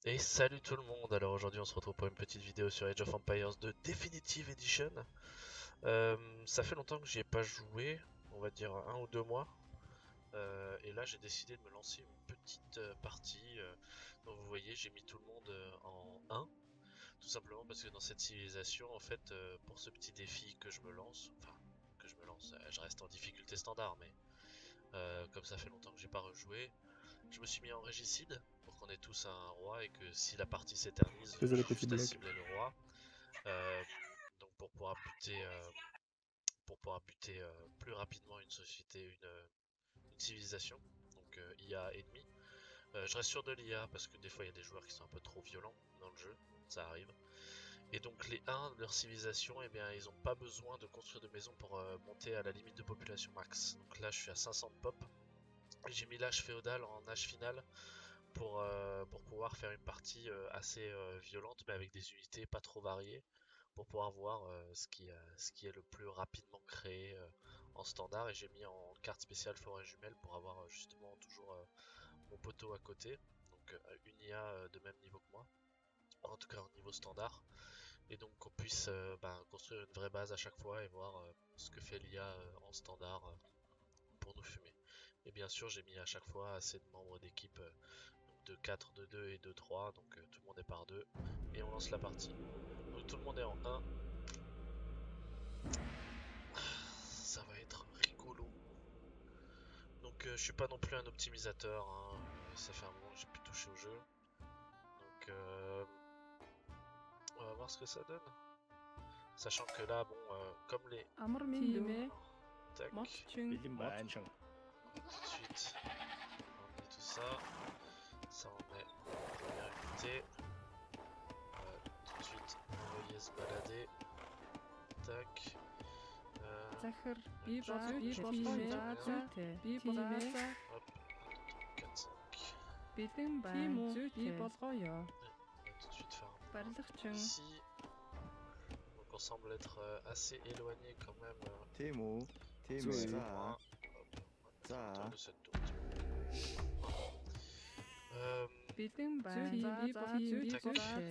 Et salut tout le monde, alors aujourd'hui on se retrouve pour une petite vidéo sur Age of Empires 2 Definitive Edition. Ça fait longtemps que j'y ai pas joué, on va dire 1 ou 2 mois. Et là j'ai décidé de me lancer une petite partie. Donc vous voyez j'ai mis tout le monde en 1. Tout simplement parce que dans cette civilisation en fait pour ce petit défi que je me lance, je reste en difficulté standard mais comme ça fait longtemps que j'ai pas rejoué, je me suis mis en régicide pour qu'on ait tous un roi et que si la partie s'éternise, Désolé, j'ai petit juste à blague. cibler le roi. Euh, donc pour pouvoir buter plus rapidement une société, une civilisation, donc IA ennemi. Je reste sûr de l'IA parce que des fois il y a des joueurs qui sont un peu trop violents dans le jeu, ça arrive. Et donc les 1 de leur civilisation, eh bien, ils n'ont pas besoin de construire de maison pour monter à la limite de population max. Donc là je suis à 500 de pop. J'ai mis l'âge féodal en âge final pour pouvoir faire une partie assez violente mais avec des unités pas trop variées pour pouvoir voir ce qui est le plus rapidement créé en standard. Et j'ai mis en carte spéciale forêt jumelle pour avoir justement toujours mon poteau à côté, donc une IA de même niveau que moi, en tout cas au niveau standard, et donc qu'on puisse construire une vraie base à chaque fois et voir ce que fait l'IA en standard pour nous fumer. Et bien sûr j'ai mis à chaque fois assez de membres d'équipe, de 4, de 2 et de 3, donc tout le monde est par 2 et on lance la partie. Donc tout le monde est en 1. Ça va être rigolo. Donc je suis pas non plus un optimisateur, hein. Ça fait un moment que j'ai plus touché au jeu. Donc on va voir ce que ça donne. Sachant que là, bon, comme les... Tac. Tout de suite, on met tout ça. Ça on met première unité. Tout de suite, envoyer se balader. Tac. Hop, 4, 5. Бэлэн байна. Зүйтэй. On va tout de suite faire un point ici. Donc on semble être assez éloigné quand même. Timo, Loin. Hop, autour de cette tour. Бэлэн байна.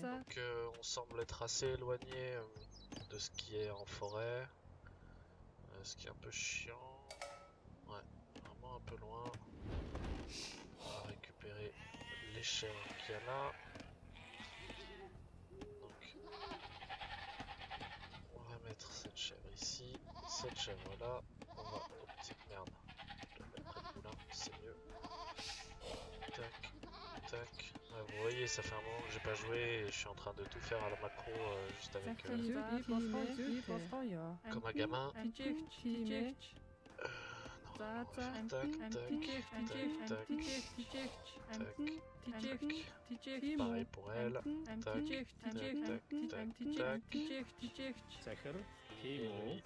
Tac. Donc on semble être assez éloigné de ce qui est en forêt. Ce qui est un peu chiant. Ouais, vraiment un peu loin. On va récupérer les chèvres qu'il y a là. Donc on va mettre cette chèvre ici, cette chèvre là. On va... Oh petite merde. Je vais mettre près du moulin, c'est mieux. Tac, tac. Vous voyez, ça fait un moment que j'ai pas joué et je suis en train de tout faire à la macro juste avec comme un gamin. Non, tac, tac, tac, tac, tac. Pareil pour elle. Tac, tac, tac, tac. Et lui,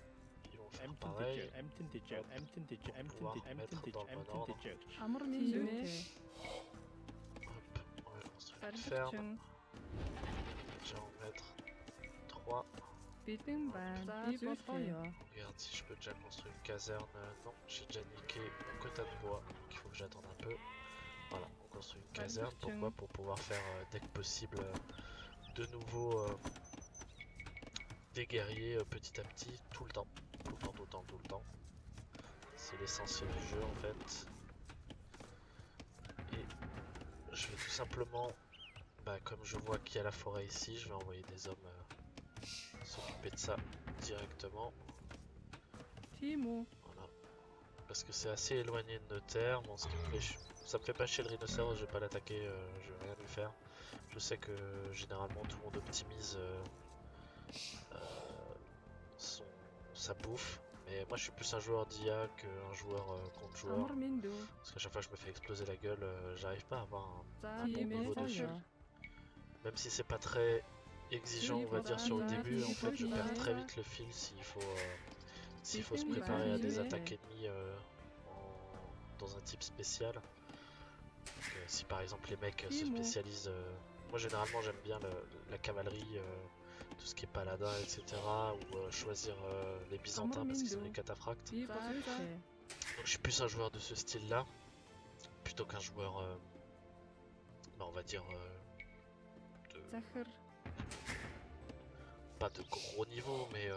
ils vont faire pareil pour pouvoir mettre dans le bon ordre. Hop, on va construire une ferme. Déjà en mettre 3. Regarde si je peux déjà construire une caserne. Non, j'ai déjà niqué mon quota de bois, donc il faut que j'attende un peu. Voilà, on construit une caserne. Pourquoi? Pour pouvoir faire dès que possible de nouveau des guerriers petit à petit, tout le temps. Tout le temps, tout le temps, tout le temps. C'est l'essentiel du jeu en fait. Et je vais tout simplement, comme je vois qu'il y a la forêt ici, je vais envoyer des hommes s'occuper de ça directement. Voilà. Parce que c'est assez éloigné de nos terres. Bon, ce qui me fait, ça me fait pas chier le rhinocéros, je vais pas l'attaquer, je vais rien lui faire. Je sais que généralement tout le monde optimise sa bouffe. Mais moi je suis plus un joueur d'IA qu'un joueur contre joueur. Parce qu'à chaque fois que je me fais exploser la gueule, j'arrive pas à avoir un bon niveau dessus. Même si c'est pas très exigeant, on va dire, sur le début, en fait je perds très vite le fil s'il faut se préparer à des attaques ennemies dans un type spécial. Donc, si par exemple les mecs se spécialisent, moi généralement j'aime bien la cavalerie, tout ce qui est paladin, etc. Ou choisir les byzantins parce qu'ils ont les cataphractes. Donc je suis plus un joueur de ce style là, plutôt qu'un joueur, on va dire, pas de gros niveau, mais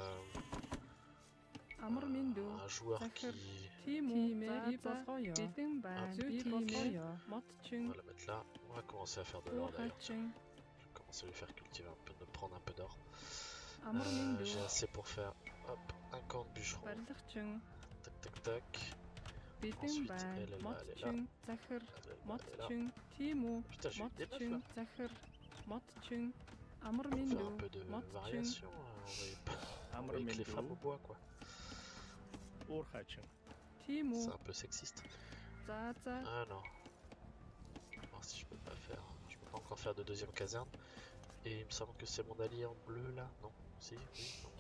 un joueur qui... On va la mettre là. On va commencer à faire de l'or d'ailleurs. Je vais commencer à lui faire cultiver un peu, de prendre un peu d'or. J'ai assez pour faire hop, un camp de bûcheron. Tac tac tac. Ensuite, elle est là, elle est là. Elle est là. Putain, j'ai eu des meufs là. Pour faire un peu de variation, on va avec les femmes au bois quoi. C'est un peu sexiste. Ah non. Je vais voir si je peux pas faire. Je peux pas encore faire de deuxième caserne. Et il me semble que c'est mon allié en bleu là. Non. Si, oui, non.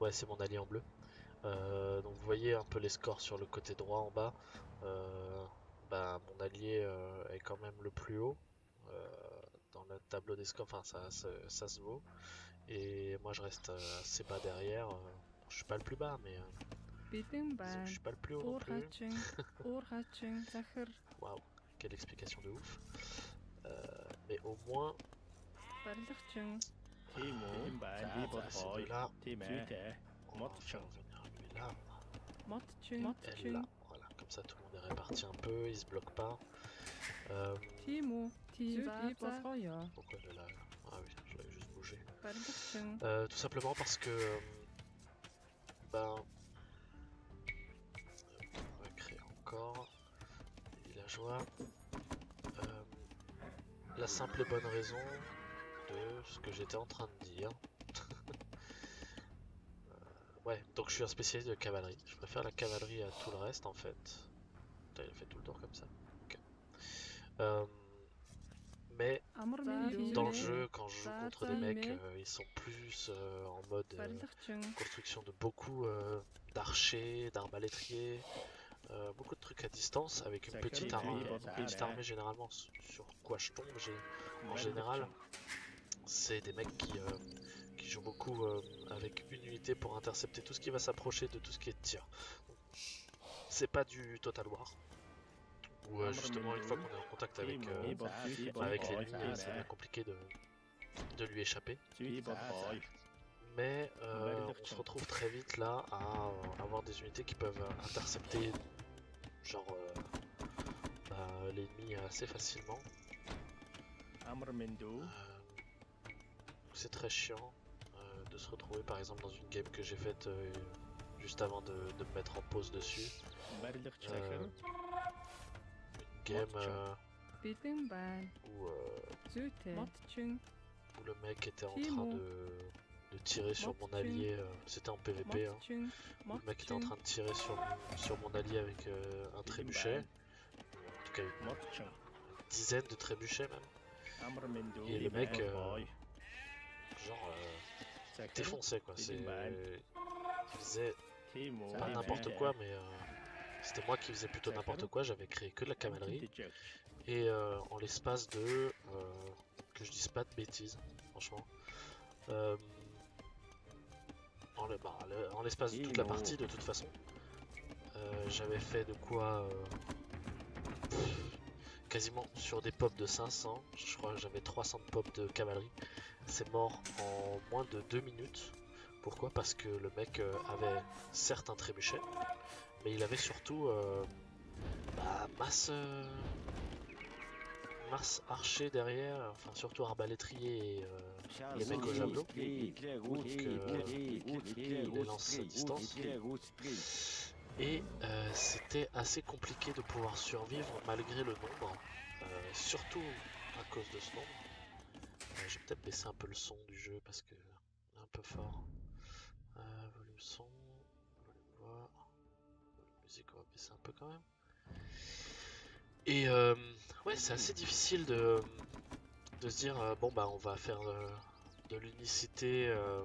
Ouais, c'est mon allié en bleu. Donc vous voyez un peu les scores sur le côté droit en bas. Bah, mon allié est quand même le plus haut dans le tableau des scores. Enfin, ça se vaut. Et moi je reste assez bas derrière. Je suis pas le plus bas, mais je suis pas le plus haut non plus. Waouh, quelle explication de ouf. Mais au moins. Là, on va faire venir lui là. Elle là. Voilà, comme ça tout le monde est réparti un peu, il se bloque pas. Pourquoi je l'ai là? Ah oui, je l'avais juste bougé. Tout simplement parce que ben, on va créer encore villageois. La simple et bonne raison de ce que j'étais en train de dire. Ouais, donc je suis un spécialiste de cavalerie. Je préfère la cavalerie à tout le reste en fait. Putain, il a fait tout le tour comme ça. Okay. Mais dans le jeu, quand je joue contre des mecs, ils sont plus en mode construction de beaucoup d'archers, d'arbalétriers, beaucoup de trucs à distance avec une petite armée généralement. Sur quoi je tombe, en général, c'est des mecs qui jouent beaucoup avec une unité pour intercepter tout ce qui va s'approcher de tout ce qui est tir. C'est pas du Total War. Où justement une fois qu'on est en contact avec l'ennemi, c'est bien compliqué de lui échapper. Mais on se retrouve très vite là à avoir des unités qui peuvent intercepter genre l'ennemi assez facilement. C'est très chiant de se retrouver par exemple dans une game que j'ai faite juste avant de me mettre en pause dessus. Game où le mec était en train de tirer sur mon allié, c'était en PVP, hein, où le mec était en train de tirer sur mon allié avec un trébuchet, en tout cas une dizaine de trébuchets même, et le mec genre défoncé quoi, il faisait pas n'importe quoi mais c'était moi qui faisais plutôt n'importe quoi, j'avais créé que de la cavalerie et en l'espace de que je dise pas de bêtises franchement en l'espace de toute la partie de toute façon j'avais fait de quoi quasiment sur des pops de 500, je crois que j'avais 300 de pop de cavalerie, c'est mort en moins de 2 minutes. Pourquoi? Parce que le mec avait certes un trébuchet, mais il avait surtout masse archer derrière, enfin surtout arbalétrier et les mecs au javelot, donc les lances à distance. Et c'était assez compliqué de pouvoir survivre malgré le nombre, surtout à cause de ce nombre. Je vais peut-être baisser un peu le son du jeu parce que est un peu fort. Volume son, volume voix, volume musique, on va baisser un peu quand même. Et ouais, c'est assez difficile de se dire bon bah on va faire de l'unicité de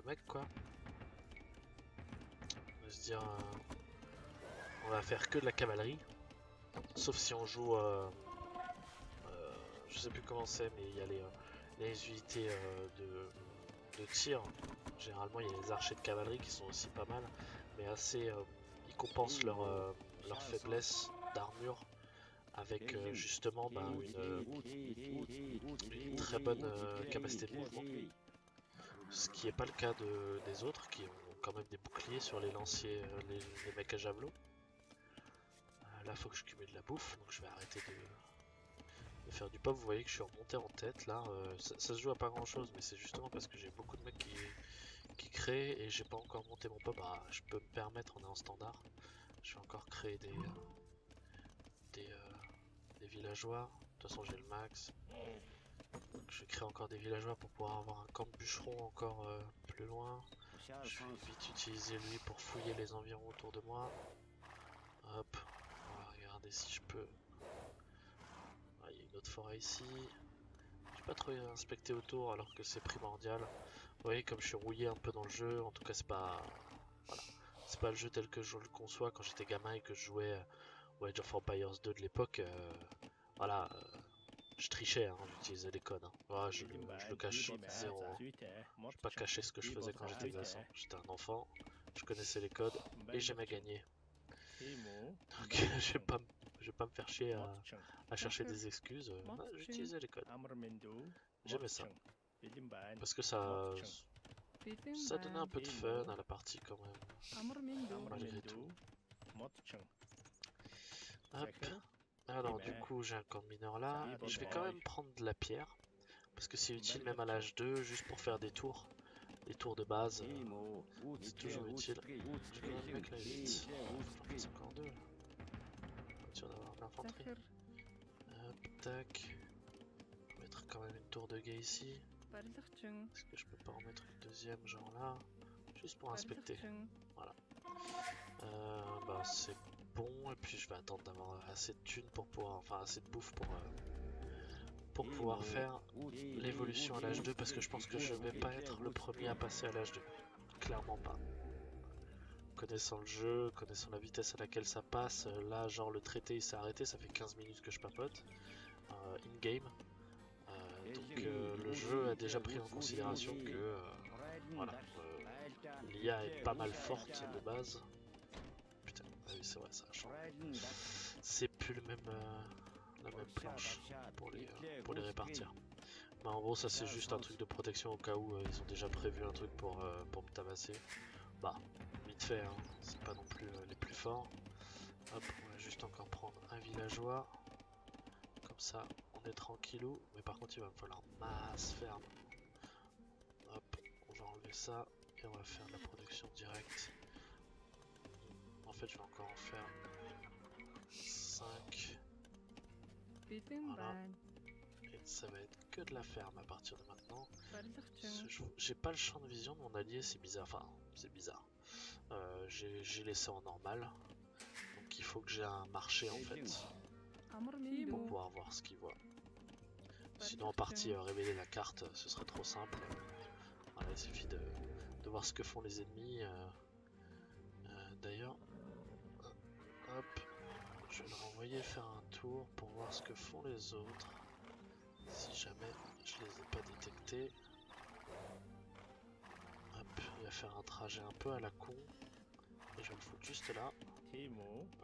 mec quoi. De se dire on va faire que de la cavalerie, sauf si on joue je sais plus comment c'est, mais il y a les unités de tir. Généralement il y a les archers de cavalerie qui sont aussi pas mal, mais assez ils compensent leur faiblesse d'armure avec justement une très bonne capacité de mouvement. Ce qui n'est pas le cas des autres qui ont quand même des boucliers sur les lanciers, les mecs à javelot. Là faut que je cumule de la bouffe, donc je vais arrêter de faire du pop. Vous voyez que je suis remonté en tête là, ça se joue à pas grand chose, mais c'est justement parce que j'ai beaucoup de mecs qui créent et j'ai pas encore monté mon pop. Ah, je peux me permettre, on est en standard. Je vais encore créer des villageois. De toute façon j'ai le max. Donc, je vais créer encore des villageois pour pouvoir avoir un camp de bûcherons encore plus loin. Je vais vite utiliser lui pour fouiller les environs autour de moi. Hop, on va regarder si je peux. Ah, il y a une autre forêt ici. J'ai pas trop inspecté autour alors que c'est primordial. Vous voyez comme je suis rouillé un peu dans le jeu, en tout cas c'est pas... Voilà. C'est pas le jeu tel que je le conçois quand j'étais gamin et que je jouais au Age of Empires 2 de l'époque. Voilà, je trichais, hein, j'utilisais les codes. Hein. Voilà, je le cache zéro. Je vais pas cacher ce que je faisais quand j'étais gosse. Hein. J'étais un enfant, je connaissais les codes et j'aimais gagner. Donc je vais pas me faire chier à chercher des excuses. J'utilisais les codes. J'aimais ça. Parce que ça donnait un peu de fun à la partie quand même. Malgré tout. Hop. Alors du coup j'ai un camp de mineurs là. Je vais quand même prendre de la pierre. Parce que c'est utile même à l'âge 2 juste pour faire des tours. Des tours de base. C'est toujours utile. Je vais quand même mettre la 8. J'en passe encore 2. Pas sûr d'avoir de l'infanterie. Hop, tac. Mettre quand même une tour de guet ici. Est-ce que je peux pas en mettre une deuxième genre là? Juste pour inspecter. Voilà. Bah c'est bon et puis je vais attendre d'avoir assez de thunes pour pouvoir, enfin assez de bouffe pour pouvoir faire l'évolution à l'âge 2 parce que je pense que je vais pas être le premier à passer à l'âge 2. Clairement pas. Connaissant le jeu, connaissant la vitesse à laquelle ça passe, là genre le traité il s'est arrêté, ça fait 15 minutes que je papote in-game. Donc le jeu a déjà pris en considération que voilà, l'IA est pas mal forte de base. Putain, ah oui c'est vrai ça a changé. C'est plus la même planche pour les répartir. Mais en gros ça c'est juste un truc de protection au cas où ils ont déjà prévu un truc pour me tabasser. Bah vite fait, hein, c'est pas non plus les plus forts. Hop, on va juste encore prendre un villageois. Comme ça on est tranquillou. Mais par contre il va me falloir masse ferme. Hop, on va enlever ça et on va faire de la production directe. En fait je vais encore en faire 5. Voilà. Et ça va être que de la ferme à partir de maintenant. J'ai pas le champ de vision de mon allié, c'est bizarre. Enfin, c'est bizarre. J'ai laissé en normal. Donc il faut que j'ai un marché en fait. Pour pouvoir voir ce qu'il voit. Sinon en partie révéler la carte, ce serait trop simple. Voilà, il suffit de voir ce que font les ennemis. D'ailleurs, hop. Je vais le renvoyer faire un tour pour voir ce que font les autres. Si jamais je les ai pas détectés. Hop, il va faire un trajet un peu à la con. Et je vais le foutre juste là.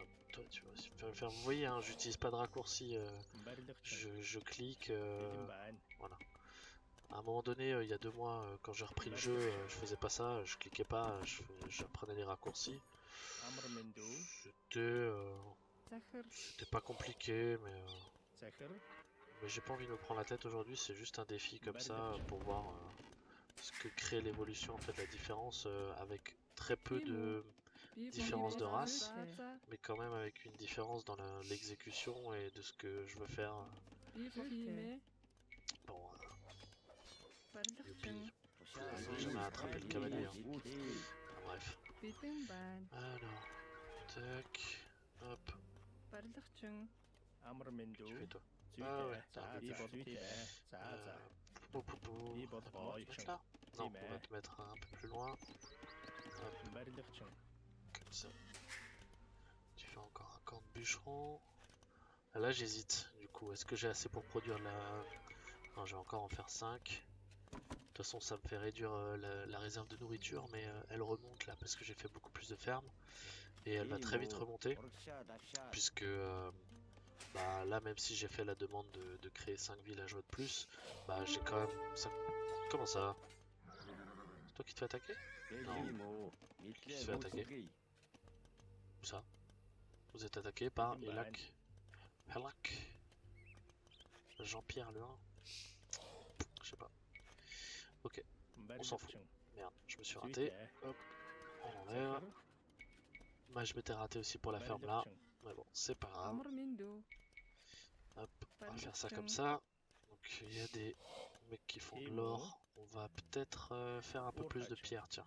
Hop, toi tu vas aussi me faire. Vous voyez, hein, j'utilise pas de raccourci. Je clique. Voilà. À un moment donné, il y a 2 mois, quand j'ai repris le jeu, je faisais pas ça. Je cliquais pas, j'apprenais les raccourcis. C'était pas compliqué, mais j'ai pas envie de me prendre la tête aujourd'hui, c'est juste un défi comme ça pour voir ce que crée l'évolution, en fait la différence avec très peu de différence de race, mais quand même avec une différence dans l'exécution et de ce que je veux faire. Bon, youpi, j'ai jamais attrapé le cavalier. Hein. Enfin, bref. Alors, tac, hop. Tu fais toi. Ah ouais, t'as un peu de on va te mettre là. Non, on va te mettre un peu plus loin. Hop. Comme ça. Tu fais encore un camp de bûcheron. Là j'hésite du coup. Est-ce que j'ai assez pour produire la... Non, je vais encore en faire 5. De toute façon ça me fait réduire la réserve de nourriture, mais elle remonte là parce que j'ai fait beaucoup plus de fermes. Et elle va très vite remonter. Puisque bah là même si j'ai fait la demande de créer 5 villageois de plus, bah j'ai quand même 5... Comment ça? C'est toi qui te fais attaquer? Non. Qui se fait attaquer? Où ça? Vous êtes attaqué par Elak. Jean-Pierre le 1. Je sais pas. Ok, on s'en fout. Merde, je me suis raté. Hop, on enlève. Bah, je m'étais raté aussi pour la ferme là. Mais bon, c'est pas grave. Hop, on va faire ça comme ça. Donc il y a des mecs qui font de l'or. On va peut-être faire un peu plus de pierre, tiens.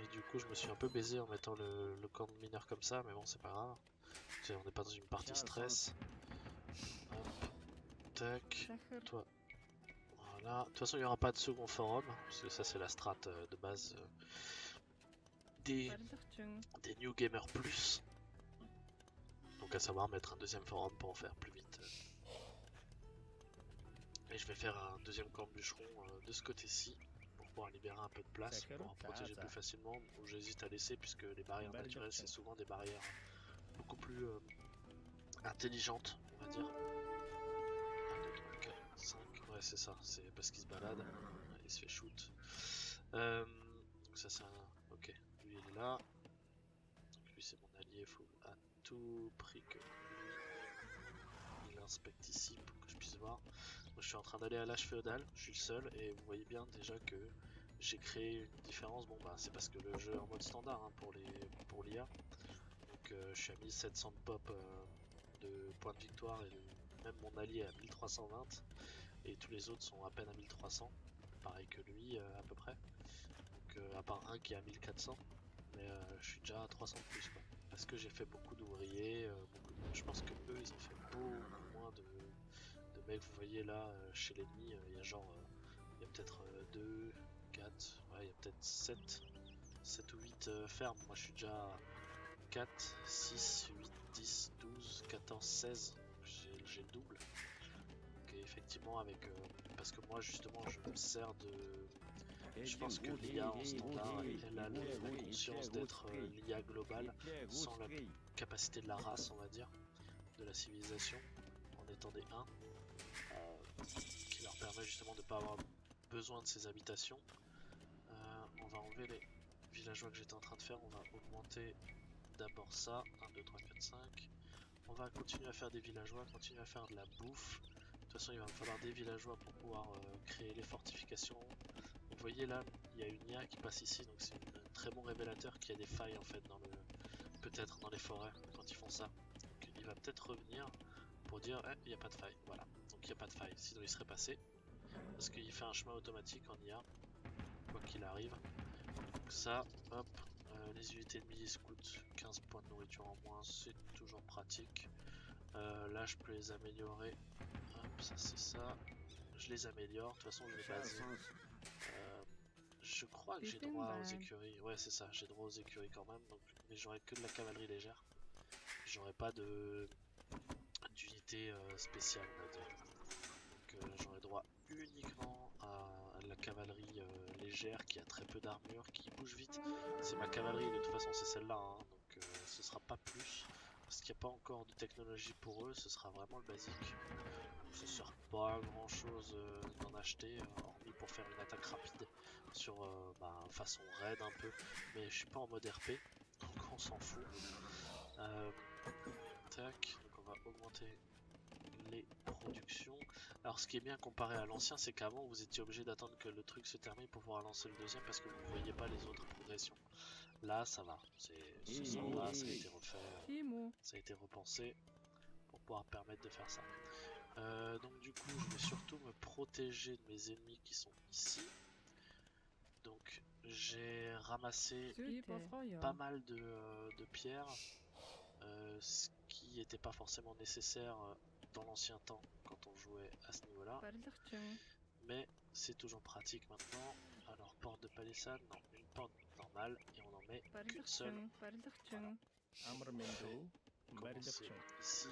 Et du coup, je me suis un peu baisé en mettant le camp de mineur comme ça, mais bon, c'est pas grave. On n'est pas dans une partie stress. Hop, tac, toi. Voilà. De toute façon, il n'y aura pas de second forum, parce que ça, c'est la strat de base des New Gamer Plus. Donc, à savoir mettre un deuxième forum pour en faire plus vite. Et je vais faire un deuxième camp de bûcheron de ce côté-ci, pour pouvoir libérer un peu de place, pour en protéger plus facilement. Où j'hésite à laisser, puisque les barrières naturelles, c'est souvent des barrières beaucoup plus intelligentes, on va dire. 1, 2, 3, 4, 5, ouais c'est ça, c'est parce qu'il se balade, il se fait shoot. Donc ça c'est un... Ok, lui il est là. Donc lui c'est mon allié, il faut à tout prix que lui, il inspecte ici pour que je puisse voir. Moi je suis en train d'aller à l'âge féodal, je suis le seul, et vous voyez bien déjà que j'ai créé une différence. Bon bah c'est parce que le jeu est en mode standard hein, pour l'IA. Donc je suis à 1700 de pop de points de victoire, et même mon allié à 1320. Et tous les autres sont à peine à 1300, pareil que lui à peu près. Donc à part un qui est à 1400, mais je suis déjà à 300 de plus quoi. Parce que j'ai fait beaucoup d'ouvriers, je pense que eux ils ont fait beaucoup moins de mecs. Vous voyez là chez l'ennemi, il y a genre, il y a peut-être 2, 4, ouais, il y a peut-être 7 ou 8 fermes. Moi je suis déjà à 4, 6, 8, 10, 12, 14, 16, j'ai le double. Et effectivement avec parce que moi justement je me sers de... Je pense que l'IA en standard elle a la conscience d'être l'IA globale sans la capacité de la race on va dire, de la civilisation, en étant des 1 qui leur permet justement de ne pas avoir besoin de ces habitations. On va enlever les villageois que j'étais en train de faire, on va augmenter d'abord ça, 1, 2, 3, 4, 5. On va continuer à faire des villageois, continuer à faire de la bouffe. De toute façon, il va me falloir des villageois pour pouvoir créer les fortifications. Vous voyez là, il y a une IA qui passe ici, donc c'est un très bon révélateur qu'il y a des failles en fait dans le, peut-être dans les forêts quand ils font ça. Donc, il va peut-être revenir pour dire, eh, il n'y a pas de faille. Voilà, donc il n'y a pas de faille. Sinon il serait passé parce qu'il fait un chemin automatique en IA, quoi qu'il arrive. Donc ça, hop, les unités ennemies se coûtent 15 points de nourriture en moins, c'est toujours pratique. Là je peux les améliorer. Hop, ça c'est ça. Je les améliore. De toute façon je les base. Je crois que j'ai droit aux écuries. Ouais c'est ça, j'ai droit aux écuries quand même. Donc, mais j'aurai que de la cavalerie légère. J'aurai pas d'unité spéciale on va dire. Donc j'aurai droit uniquement à la cavalerie légère qui a très peu d'armure, qui bouge vite. C'est ma cavalerie, de toute façon c'est celle-là, hein, donc ce sera pas plus. Parce qu'il n'y a pas encore de technologie pour eux, ce sera vraiment le basique. Donc, ça sert pas à grand chose d'en acheter, hormis pour faire une attaque rapide sur façon raid un peu. Mais je suis pas en mode RP, donc on s'en fout. Tac, donc on va augmenter les productions. Alors ce qui est bien comparé à l'ancien, c'est qu'avant vous étiez obligé d'attendre que le truc se termine pour pouvoir lancer le deuxième parce que vous ne voyez pas les autres progressions. Là ça va, ce sens-là, ça a été refait, ça a été repensé pour pouvoir permettre de faire ça. Donc du coup je vais surtout me protéger de mes ennemis qui sont ici. Donc j'ai ramassé pas mal de pierres, ce qui n'était pas forcément nécessaire dans l'ancien temps quand on jouait à ce niveau là, mais c'est toujours pratique maintenant. Alors porte de palissade, non, une porte normale et on en met qu'une seule. Voilà. Commencer ici,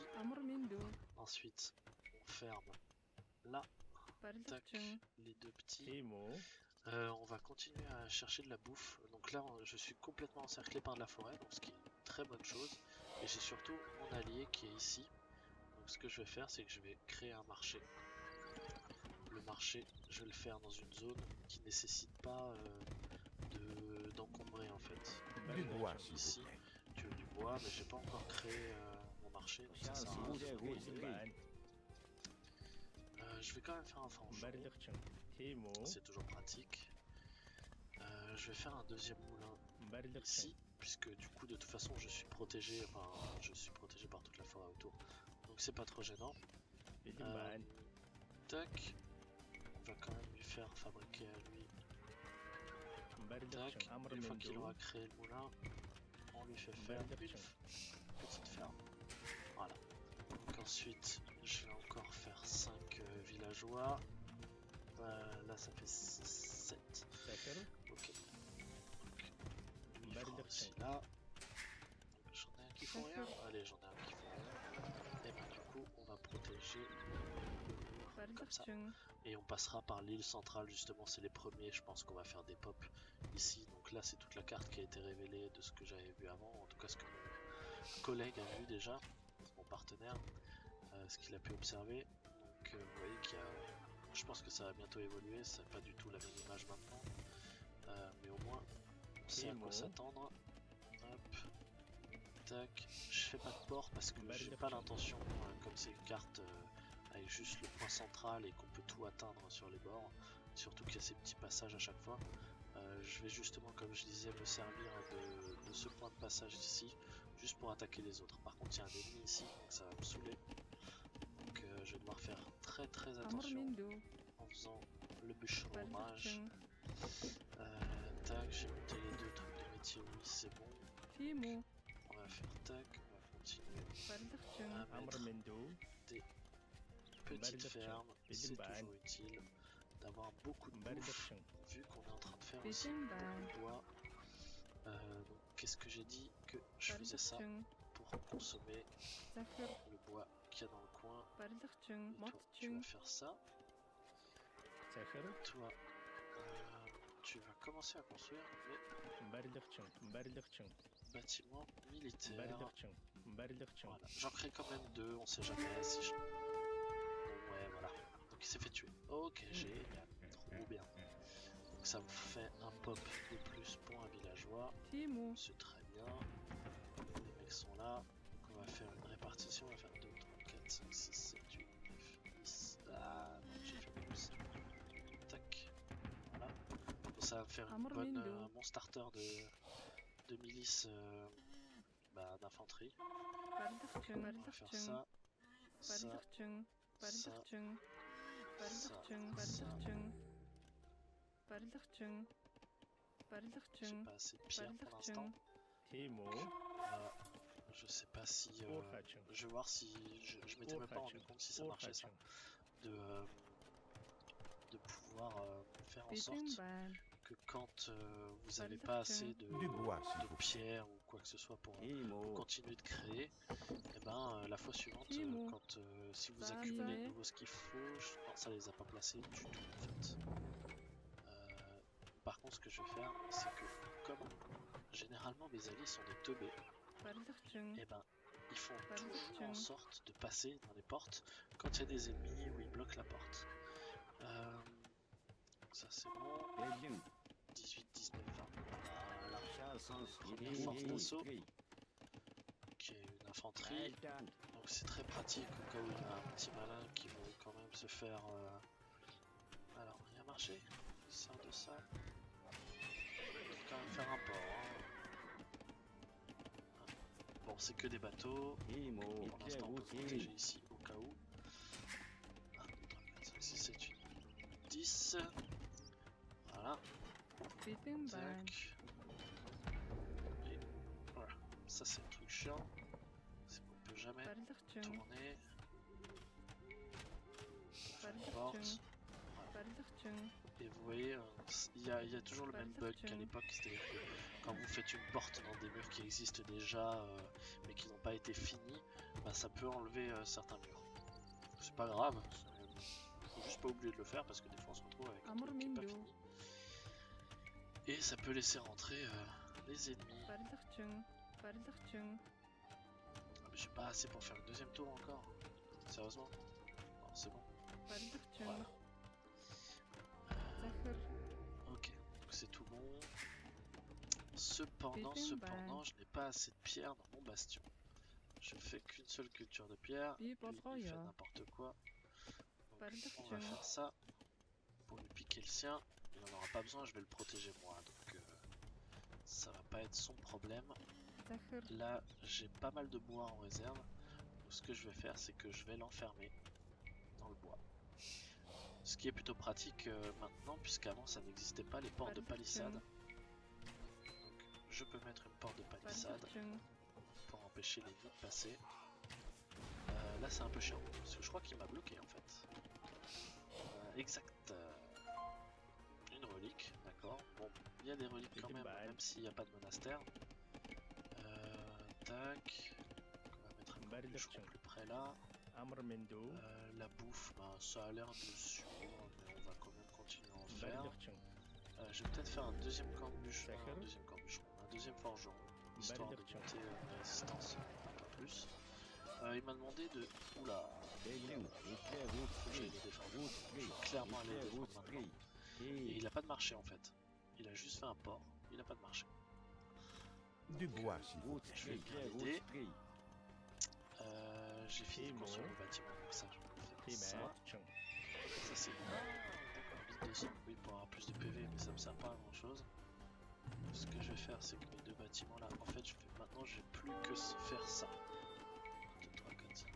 ensuite on ferme là, tac, les deux petits, On va continuer à chercher de la bouffe. Donc là, je suis complètement encerclé par de la forêt, donc ce qui est une très bonne chose. Et j'ai surtout mon allié qui est ici. Donc ce que je vais faire, c'est que je vais créer un marché. Le marché, je vais le faire dans une zone qui nécessite pas d'encombrer en fait. Du bois, Ici, tu veux du bois, mais j'ai pas encore créé mon marché, donc ça sert à rien de l'encombrer. Je vais quand même faire un forgeron. C'est toujours pratique. Je vais faire un deuxième moulin ici, puisque du coup de toute façon je suis protégé, enfin je suis protégé par toute la forêt autour, donc c'est pas trop gênant. Tac, on va quand même lui faire fabriquer à lui. Tac, une fois qu'il aura créé le moulin, on lui fait faire une petite ferme. Voilà. Donc ensuite, je vais encore faire 5 villageois. Là ça fait 7. Ok. Donc, ici, là. J'en ai un qui font rien. Allez, j'en ai un qui font rien. Et ben du coup, on va protéger comme ça. Et on passera par l'île centrale, justement, c'est les premiers, je pense qu'on va faire des pop ici. Donc là, c'est toute la carte qui a été révélée de ce que j'avais vu avant, en tout cas ce que mon collègue a vu déjà, mon partenaire, ce qu'il a pu observer. Donc vous voyez qu'il y a... Je pense que ça va bientôt évoluer, c'est pas du tout la même image maintenant. Mais au moins, on sait à quoi s'attendre. Hop. Tac. Je fais pas de port parce que j'ai pas l'intention, comme c'est une carte avec juste le point central et qu'on peut tout atteindre sur les bords, surtout qu'il y a ces petits passages à chaque fois. Je vais justement, comme je disais, me servir de ce point de passage ici, juste pour attaquer les autres. Par contre, il y a un ennemi ici, donc ça va me saouler. Donc je vais devoir faire très attention en faisant le bûcheronnage. Tac, j'ai monté les deux trucs de métier, oui, c'est bon. On va faire tac, on va continuer à mettre des petites fermes, c'est toujours utile d'avoir beaucoup de bouffe, vu qu'on est en train de faire aussi beaucoup de bois. Donc qu'est-ce que j'ai dit? Que je faisais ça pour consommer le bois qu'il y a dans le coin. Et toi, tu vas faire ça. Toi, tu vas commencer à construire, mais bâtiment militaire. Voilà. J'en crée quand même 2, on sait jamais si je... Ouais, voilà. Donc il s'est fait tuer. Ok, génial. Trop bien. Donc ça me fait un pop de plus pour un villageois. C'est très bien. Les mecs sont là. Donc on va faire une répartition. On va faire 2, 3, 4, 5, 6, 7, 8, 9, 10. Ah non, j'ai fait plus. Tac. Voilà. Donc ça va me faire une bonne, un bon starter de milice d'infanterie. On va faire ça. Ça. Ça. Ça. J'ai pas assez de pierre pour l'instant. Je sais pas si... je vais voir si... Je m'étais même pas rendu compte si ça marchait ça. De pouvoir faire en sorte que quand vous n'avez pas assez de pierre ou quoi que ce soit pour continuer de créer, et ben la fois suivante, quand si vous accumulez de nouveau ce qu'il faut, non, ça les a pas placés du tout en fait. Par contre, ce que je vais faire, c'est que comme généralement mes alliés sont des teubés, et ben ils font toujours en sorte de passer dans les portes quand il y a des ennemis où ils bloquent la porte. Ça c'est bon. 18, 19, 20. Voilà. Première force d'assaut. Qui est une infanterie. Donc c'est très pratique au cas où il y a un petit malin qui veut quand même se faire... Alors, il a marché. Ça de ça. Il faut quand même faire un port. Hein. Bon, c'est que des bateaux. Pour l'instant, on peut protéger ici au cas où. 1, 2, 3, 4, 5, 6, 7, 8, 10. Voilà. Tac. Et voilà. Ça, c'est le truc chiant. C'est qu'on peut jamais tourner. Porte. Voilà. Et vous voyez, il y a toujours le même bug qu'à l'époque, c'est-à-dire que quand vous faites une porte dans des murs qui existent déjà mais qui n'ont pas été finis, bah, ça peut enlever certains murs. C'est pas grave, faut juste pas oublier de le faire parce que des fois on se retrouve avec un truc qui est pas fini. Et ça peut laisser rentrer les ennemis. Baldachung. Baldachung. Ah, mais j'ai pas assez pour faire le deuxième tour encore. Sérieusement? Non, c'est bon. Baldachung. Voilà. Zachar. Ok, donc c'est tout bon. Cependant, je n'ai pas assez de pierre dans mon bastion. Je fais qu'une seule culture de pierre. Lui, il fait n'importe quoi. Donc, on va faire ça pour lui piquer le sien. Il n'en aura pas besoin, je vais le protéger moi. Donc, ça va pas être son problème. Là, j'ai pas mal de bois en réserve. Donc, ce que je vais faire, c'est que je vais l'enfermer dans le bois. Ce qui est plutôt pratique maintenant, puisqu'avant ça n'existait pas, les portes de palissade. Donc, je peux mettre une porte de palissade pour empêcher les ennemis de passer. Là, c'est un peu chiant, parce que je crois qu'il m'a bloqué en fait. Exact. Une relique, d'accord. Bon, il y a des reliques quand même, même s'il n'y a pas de monastère. Tac. On va mettre un bûcheron plus près là. La bouffe, bah, ça a l'air de suivre, mais on va quand même continuer à en faire. Je vais peut-être faire un deuxième camp de bûcheron, un deuxième forgeron, histoire de monter la résistance un peu plus. Il m'a demandé de... Oula, j'ai les défendre. Je vais clairement aller les défendre maintenant. Et il a pas de marché en fait. Il a juste fait un port, il a pas de marché. Du bois, s'il vous plaît. Je vais bien l'aider. J'ai fini de construire le bâtiment, donc ça je peux faire ça. Ça c'est bon. D'accord, 200, oui, pour avoir plus de PV, mais ça me sert pas à grand chose. Ce que je vais faire, c'est que mes deux bâtiments là, en fait, maintenant je vais plus que faire ça. 1, 2, 3, 4, 5.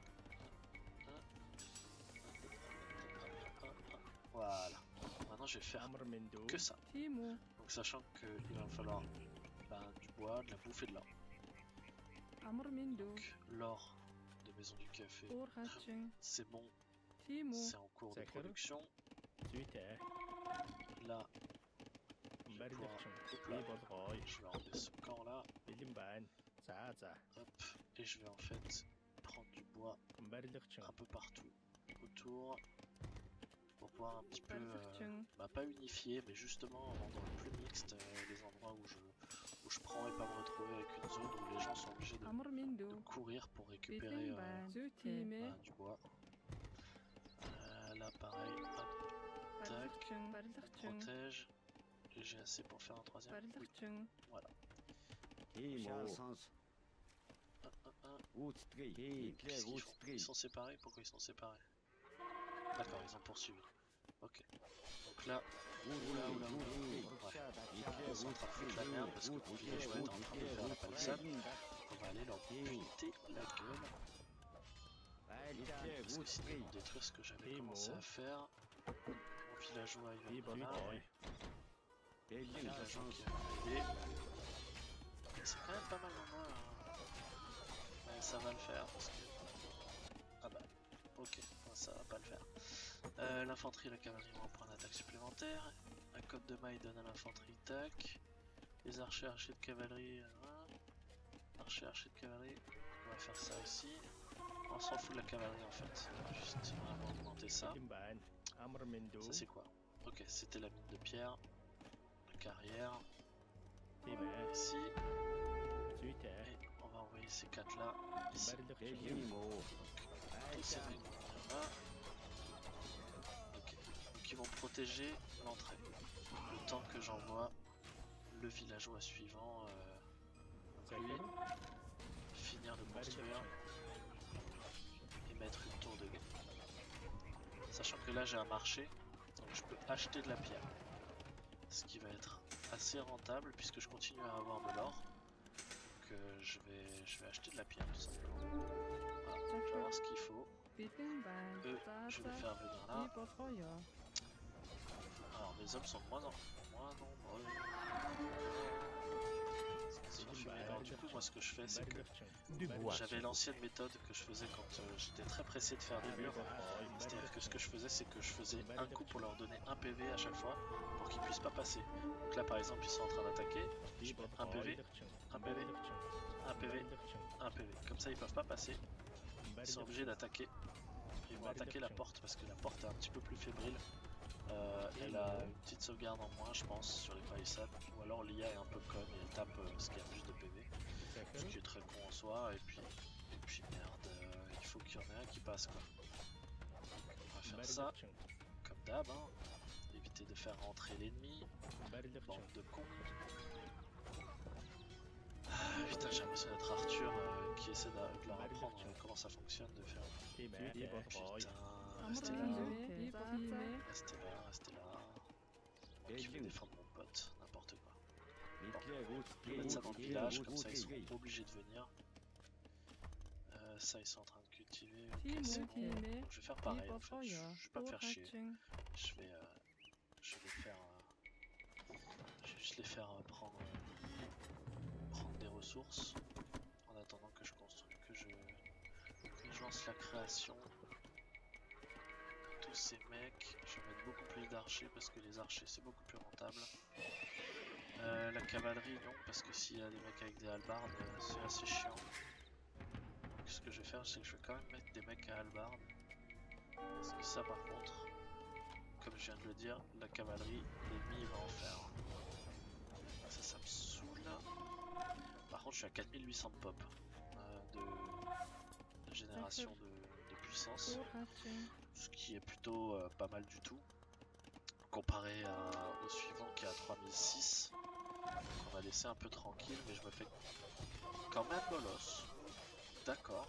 Voilà. Maintenant je vais faire que ça. Donc sachant qu'il va me falloir du bois, de la bouffe et de l'or. Donc l'or de Maison du Café, c'est bon, c'est en cours de production. Là, je vais pouvoir... je vais enlever ce camp là. Hop, et je vais en fait prendre du bois un peu partout autour pour pouvoir un petit peu, pas unifier, mais justement rendre plus mixte les endroits où je prends et pas me retrouver avec une zone où les gens sont obligés de courir pour récupérer du bois. Là pareil, hop, tac, protège, et j'ai assez pour faire un troisième. Oui. Voilà. Qu'est-ce qu'ils font? Ils sont séparés? Pourquoi ils sont séparés? D'accord, ils ont poursuivi. Ok. Donc là, oula. Ils sont en train de foutre la merde parce que mon villageois est en train de faire la palissade. On va aller leur péter la gueule. Parce que sinon ils vont détruire ce que j'avais commencé à faire. Mon villageois il va là. Le villageois qui va m'aider. C'est quand même pas mal en moi. Mais ça va le faire parce que... Ah bah, ok, ça va pas le faire. L'infanterie et la cavalerie vont prendre un attaque supplémentaire. Un code de maille donne à l'infanterie, tac. Les archers de cavalerie, archers de cavalerie, on va faire ça ici. On s'en fout de la cavalerie en fait, on va juste vraiment augmenter ça. Ça c'est quoi? Ok, c'était la mine de pierre, la carrière, ici. Et on va envoyer ces 4 là, ici. Donc, tous ces mecs là. Ok, donc ils vont protéger l'entrée. Le temps que j'envoie le villageois suivant, lui, finir de construire et mettre une tour de guet. Sachant que là j'ai un marché, donc je peux acheter de la pierre. Ce qui va être assez rentable puisque je continue à avoir de l'or. Donc je vais acheter de la pierre tout simplement. Voilà, je vais avoir ce qu'il faut. Eux, je vais les faire venir là. Alors mes hommes sont moins nombreux. Alors du coup moi ce que je fais c'est que j'avais l'ancienne méthode que je faisais quand j'étais très pressé de faire des murs. C'est-à-dire que ce que je faisais c'est que je faisais un coup pour leur donner un PV à chaque fois pour qu'ils puissent pas passer. Donc là par exemple ils sont en train d'attaquer, je mets un PV, un PV, un PV, un PV. Comme ça ils peuvent pas passer, ils sont obligés d'attaquer. Ils vont attaquer la porte parce que la porte est un petit peu plus fébrile. Elle a une petite sauvegarde en moins, je pense, sur les palissades. Ou alors l'IA est un peu conne et elle tape ce qui a plus de PV. Ce qui est très con en soi. Et puis merde, il faut qu'il y en ait un qui passe quoi. On va faire ça, comme d'hab. Hein. Éviter de faire rentrer l'ennemi. Bande de cons. Ah, putain, j'ai l'impression d'être Arthur qui essaie de leur apprendre comment ça fonctionne de faire. Putain, restez là. Restez là. Moi qui veux défendre mon pote, n'importe quoi. Bon, je vais mettre ça dans le village, comme ça ils seront pas obligés de venir. Ça ils sont en train de cultiver, ok c'est bon. Donc, je vais faire pareil en fait, je vais pas me faire chier. Je vais juste les faire prendre des ressources en attendant que je construise, que je lance la création. Tous ces mecs, je vais mettre beaucoup plus d'archers parce que les archers c'est beaucoup plus rentable. La cavalerie non, parce que s'il y a des mecs avec des hallebardes c'est assez chiant. Donc ce que je vais faire c'est que je vais quand même mettre des mecs à hallebarde. Parce que ça par contre, comme je viens de le dire, la cavalerie, l'ennemi va en faire. Ça me saoule. Par contre je suis à 4800 de pop de génération de puissance. Ce qui est plutôt pas mal du tout. Comparé au suivant qui est à 3006. On va laisser un peu tranquille mais je me fais quand même bolos. D'accord.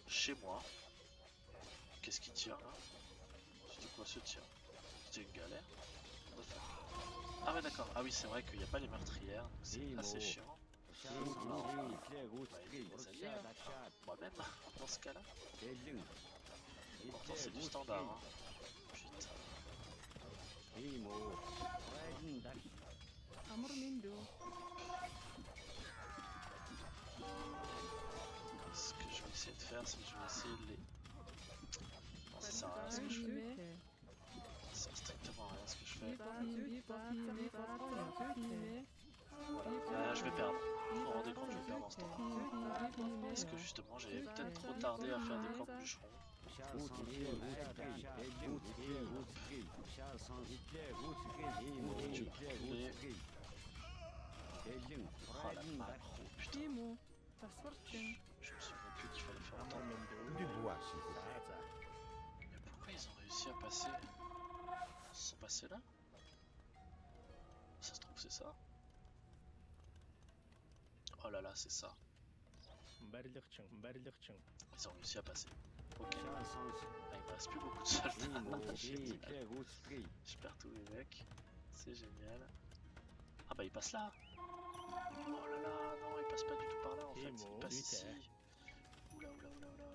Chez moi. Qu'est-ce qui tire là? C'était quoi ce tir? C'était une galère? Ah ouais d'accord, ah oui c'est vrai qu'il n'y a pas les meurtrières, donc c'est assez chiant. Moi-même, dans ce cas-là. Pourtant c'est du standard. Hein. Putain. Ce que je vais essayer de faire, c'est que je vais essayer de les... Non, ça sert à rien ce que je fais. Ça sert strictement à rien ce que je fais. Je vais perdre. Vous vous rendez compte, je vais perdre en ce temps-là. Parce que justement, j'ai peut-être trop tardé à faire des plans de bûcheron. Oh la macro, putain. Je me souviens plus qu'il fallait faire autant. Du bois, s'il vous plaît. Mais pourquoi ils ont réussi à passer? Ils sont passés là? Ça se trouve c'est ça? Oh là là, c'est ça. Ils ont réussi à passer. Ok. Ah, il me reste plus beaucoup de soldats. Je perds tous les mecs. C'est génial. Ah bah il passe là. Oh là là, non il passe pas du tout par là en fait. Il passe ici. Oula oula oula oula.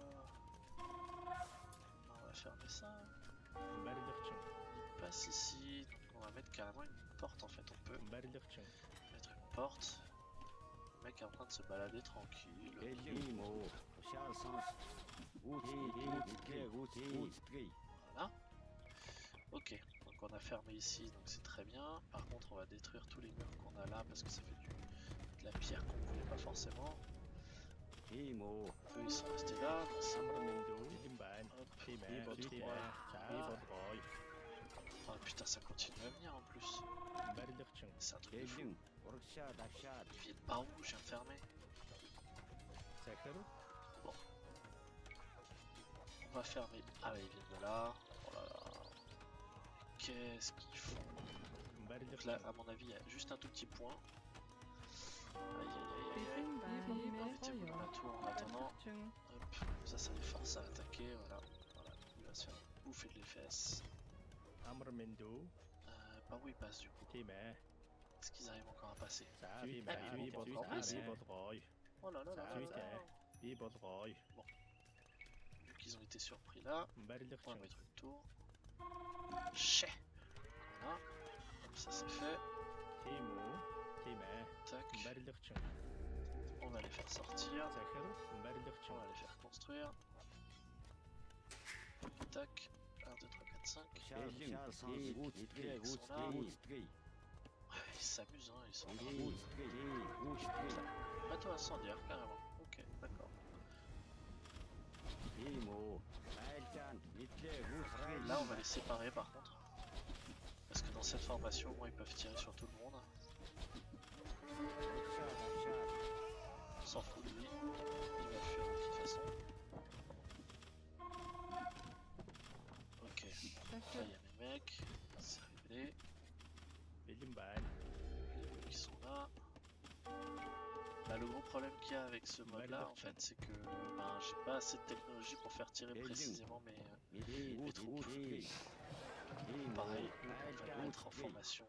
On va fermer ça. Il passe ici. Donc on va mettre carrément une porte en fait. On peut mettre une porte. Le mec est en train de se balader tranquille. Voilà. Ok, donc on a fermé ici, donc c'est très bien. Par contre on va détruire tous les murs qu'on a là parce que ça fait de la pierre qu'on ne voulait pas forcément. Eux ils sont restés là. Oh putain ça continue à venir en plus. C'est un truc de fou. Ils viennent par où? Je viens de fermer. Bon. On va fermer. Ah ils viennent de là. Oh là là. Qu'est-ce qu'ils font? Donc là à mon avis il y a juste un tout petit point. Aïe aïe aïe aïe aïe. Mettez-vous dans la tour en attendant. Hop. Ça les force à attaquer. Voilà. Il va se faire bouffer de les fesses. Par où il passe du coup? Est-ce qu'ils arrivent encore à passer? Ils vont encore passer. Oh là là là là. Bon. Vu qu'ils ont été surpris là, on va mettre une tour. Chais. Voilà. Comme ça c'est fait. Tac. On va les faire sortir. On va les faire construire. Tac. 1, 2, 3, 4, 5. Ils sont là. Ouais, ils s'amusent, hein, ils sont là. Bateau incendiaire, carrément. Ok, d'accord. Là, on va les séparer par contre. dans cette formation, au moins ils peuvent tirer sur tout le monde. On s'en fout de lui, il va fuir de toute façon. Ok, là il y a mes mecs, c'est réglé. Qui sont là. Bah, le gros problème qu'il y a avec ce mode là en fait c'est que j'ai pas assez de technologie pour faire tirer précisément mes troupes. Pareil, on va le mettre en formation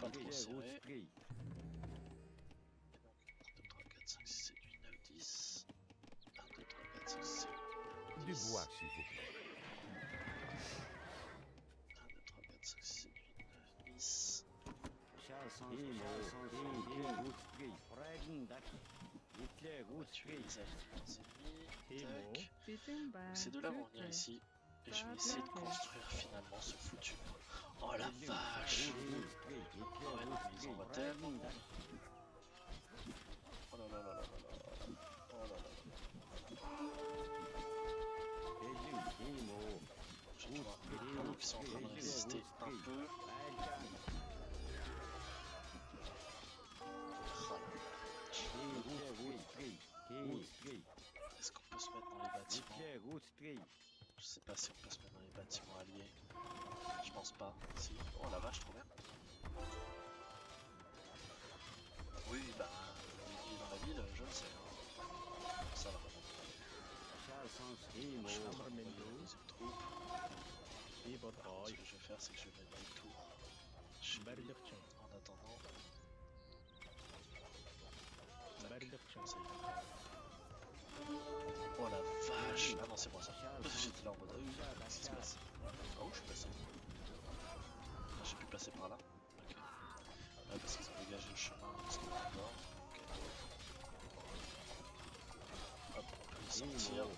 pas trop serré. Et donc 1, 2, 3, 4, 5, 6, 7, 8, 9, 10. 1, 2, 3, 4, 5, 6, 7, 8, 9, 10. Du bois, s'il vous plaît. 1, 2, 3, 4, 5, 6, 7, 8, 9, 10. On va tuer les ennemis. Tac. Donc ces deux là vont venir ici. Et je vais essayer de construire finalement ce foutu. Oh la vache! Ouais, non, ils envoient tellement. Oh là là là là là là. Oh là là là. Je vois pendant qu'ils sont en train de résister un peu. Est-ce qu'on peut se mettre dans les bâtiments? Je sais pas si on peut se mettre dans les bâtiments alliés. Je pense pas. Si. Oh la vache, trop bien. Oui, bah, il est dans la ville, je le sais. Hein. Ça va. Je suis en train de envoyer la deuxième troupe. Par contre, ce que je vais faire, c'est que je vais mettre des tours chez lui en attendant. Tac. Ça y est. Oh la vache! Ah non, c'est moi ça. J'étais là en mode. Qu'est-ce qui se passe? Ah où je suis passé? Ah, j'ai pu passer par là? Ok. Ouais, parce qu'ils ont dégagé le chemin parce qu'on est d'accord. Ok. Hop, on peut les sortir. On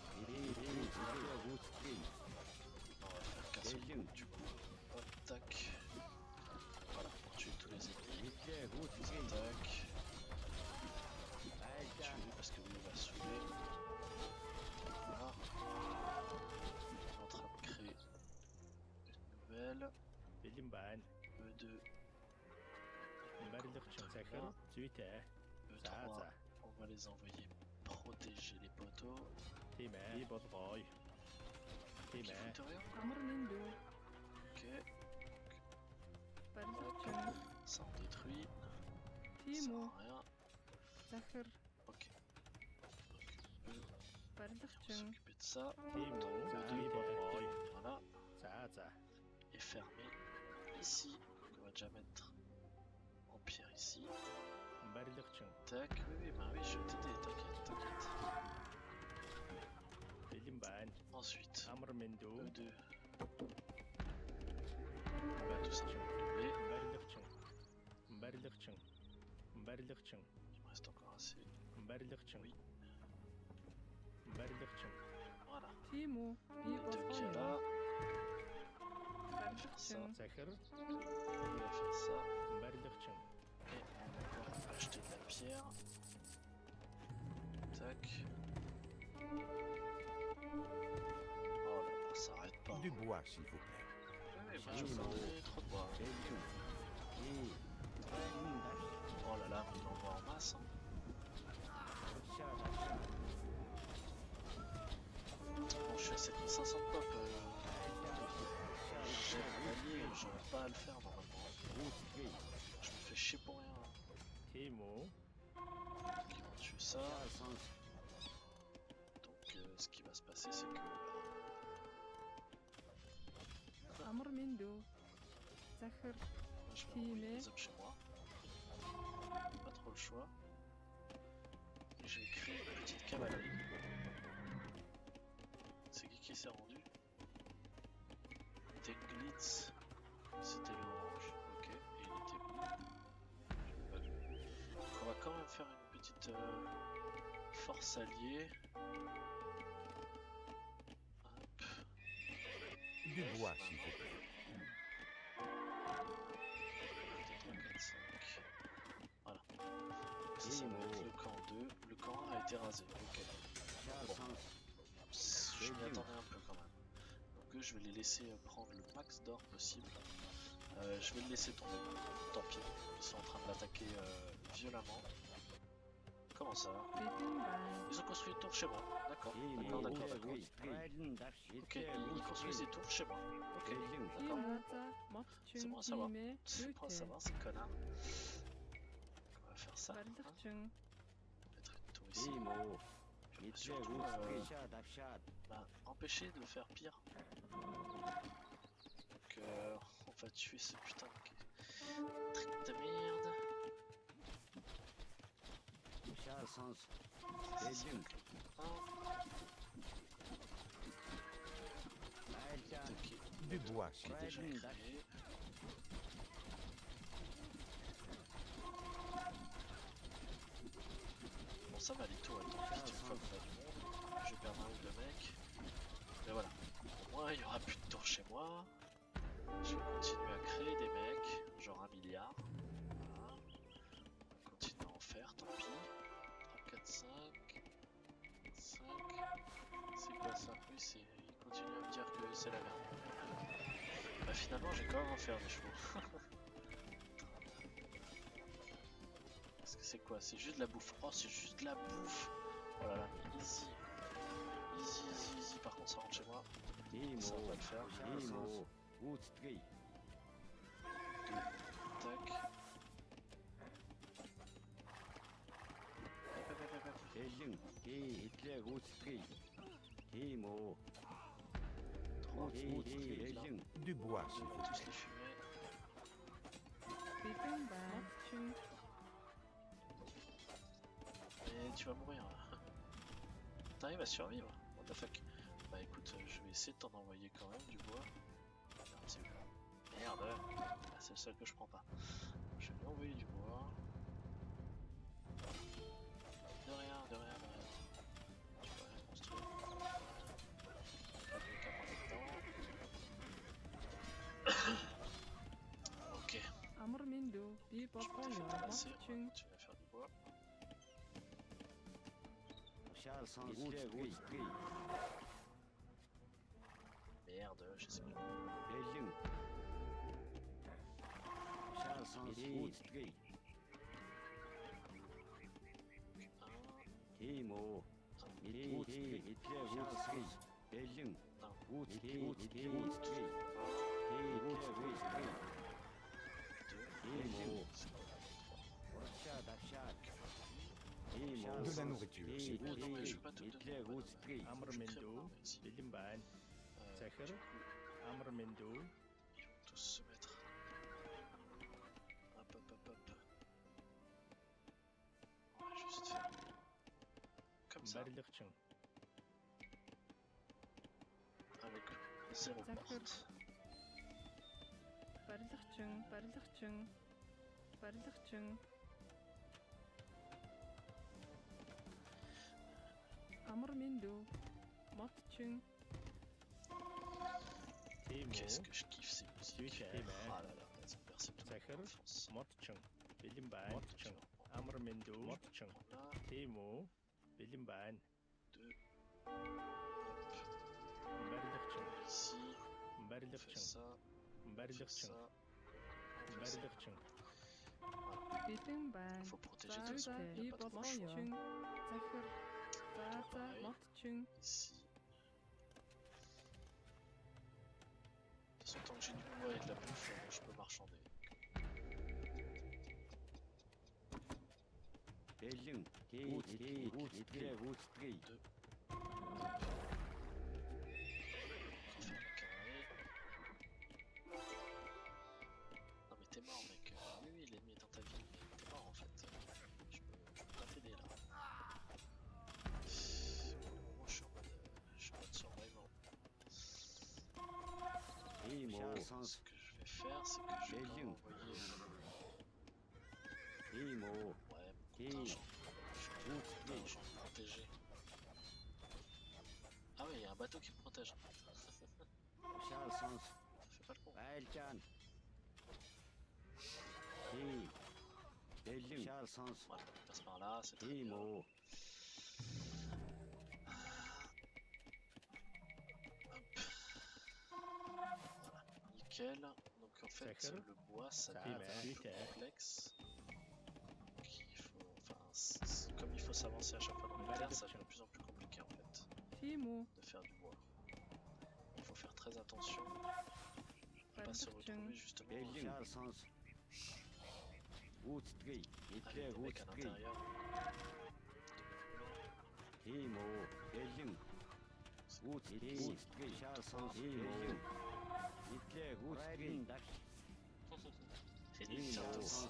va faire qu'un seul coup du coup. Hop, tac. Voilà, pour tuer tous les ennemis. Les attaques. Tuer parce que lui il va saouler. Voilà. On est en train de créer une nouvelle. E2. E3. On va les envoyer protéger les poteaux. Qui foutent rien. Ok. Ça on détruit. Ça sert à rien. Ok. Donc eux, on va s'occuper de ça. Voilà. Et fermer ici. Donc on va déjà mettre en pierre ici. Tac. Oui, bah oui, je vais t'aider, t'inquiète, t'inquiète. Ensuite, E2. On va tout simplement doubler. Il me reste encore assez. Oui. Voilà. E2 qui est là. On va faire ça. On va faire ça. Et on va acheter de la pierre. Tac. Oh là là, ça arrête pas. Du bois, s'il vous plaît. Oui, bah je vais vous donner trop de bois. Oh là là, mais il envoie en masse. Hein. Bon, je suis à 7500 pop. J'ai un allié, j'aurais pas à le faire normalement. Je me fais chier pour rien. Qui vont tuer ça. Donc ce qui va se passer c'est que... je vais envoyer des hommes chez moi. Pas trop le choix. Et je vais créer une petite cavalerie. C'est qui s'est rendu? Tenglitz. C'était l'orange. Ok. Et il était où? Je l'ai pas vu. Donc on va quand même faire une petite force alliée. Hop. Du bois, s'il vous plaît. 1, 2, 3, 4, 5. Voilà. Ça, ça va être le camp 2. Le camp 1 a été rasé. Ok. Bon. Je m'y attendais un peu quand même. Donc eux, je vais les laisser prendre le max d'or possible. Je vais le laisser tomber. Tant pis. Ils sont en train de l'attaquer violemment. Comment ça? Ils ont construit une tour chez moi. D'accord. D'accord, d'accord, d'accord. Ok, ils construisent des tours chez moi. Ok, d'accord. C'est bon à savoir. C'est bon à savoir, ces connards. On va faire ça. Hein. Mettre une tour ici. Je vais surtout empêcher de faire pire. Donc on va tuer ce putain de truc de merde. Du bois, s'il vous plaît. Déjà créé. Bon ça va les tours, elles tombent vite une fois qu'on a du monde. Je vais perdre un ou deux mecs. Mais voilà. Au moins il n'y aura plus de tours chez moi. Je vais continuer à créer des mecs, genre 1 milliard. Voilà. On va continuer à en faire, tant pis. 3, 4, 5. 5. C'est quoi ça? Oui, c'est. Il continue à me dire que c'est la merde. Bah finalement j'ai quand même à faire des chevaux. Est-ce que c'est quoi? C'est juste de la bouffe. Oh c'est juste de la bouffe. Oh là là, easy. Easy, easy, easy. Par contre ça rentre chez moi. Ça va pas le faire. Tac. Du bois, s'il On vous va plaît. tous les fumer. Et tu vas mourir. T'arrives à survivre? What the fuck? Bah écoute, je vais essayer de t'en envoyer quand même du bois. Merde, c'est où? Merde, ah, c'est le seul que je prends pas. Je vais lui envoyer du bois. De rien, de rien, de rien. Tu peux rien construire. Pas de qu'à prendre le temps. Ok, je pense qu'il faut pas lasser. On va continuer à faire du bois. Merde, je sais plus. De la nourriture, s'il vous plaît. Non mais je vais pas te donner. Ici. Zachar, Amrmendo, Ils vont tous se mettre. Hop hop hop hop. On va juste faire comme ça, Barlırçın, avec 0 porte. Timo, Qu'est-ce que je kiffe ces musiques. Türkiye, Ah là là, elles ont bercé toute Zachar, mon enfance. Motçın, Bilimban, Motçın, Amrmendo, Motçın, Là, Timo, Bilimban, 2, Barlırçın, ici, on fait Barlırçın, ça, on fait Barlırçın, ça, on fait ça. Barlırçın, Faut protéger de toute façon, il n'y a pas trop de choix. Ici. De toute façon, tant que j'ai du bois et de la bouffe, je peux marchander. Non mais t'es mort mec. Oui l'ennemi est dans ta ville, mais t'es mort en fait. Je peux pas t'aider là. Pour le moment je suis en mode survival. Ce que je vais faire c'est que je vais quand même envoyer... Ouais, mon contingent. Je vais mon contingent protégé. Ah ouais, il y a un bateau qui me protège. Fais pas le con. Voilà, il passe par là, c'est très bien. Hop. Voilà, nickel. Donc qu'en fait, D'accord. le bois, ça Ça devient fait un peu super. complexe. Comme il faut s'avancer à chaque fois dans les terres, ça devient de plus en plus compliqué en fait Timo. de faire du bois. Il faut faire très attention de pas se retrouver justement Belgian. Woodstree. avec des mecs à l'intérieur. Timo. Belgian. Woodstree. Charles. Timo. Hitler. Woodstree. C'est une chance.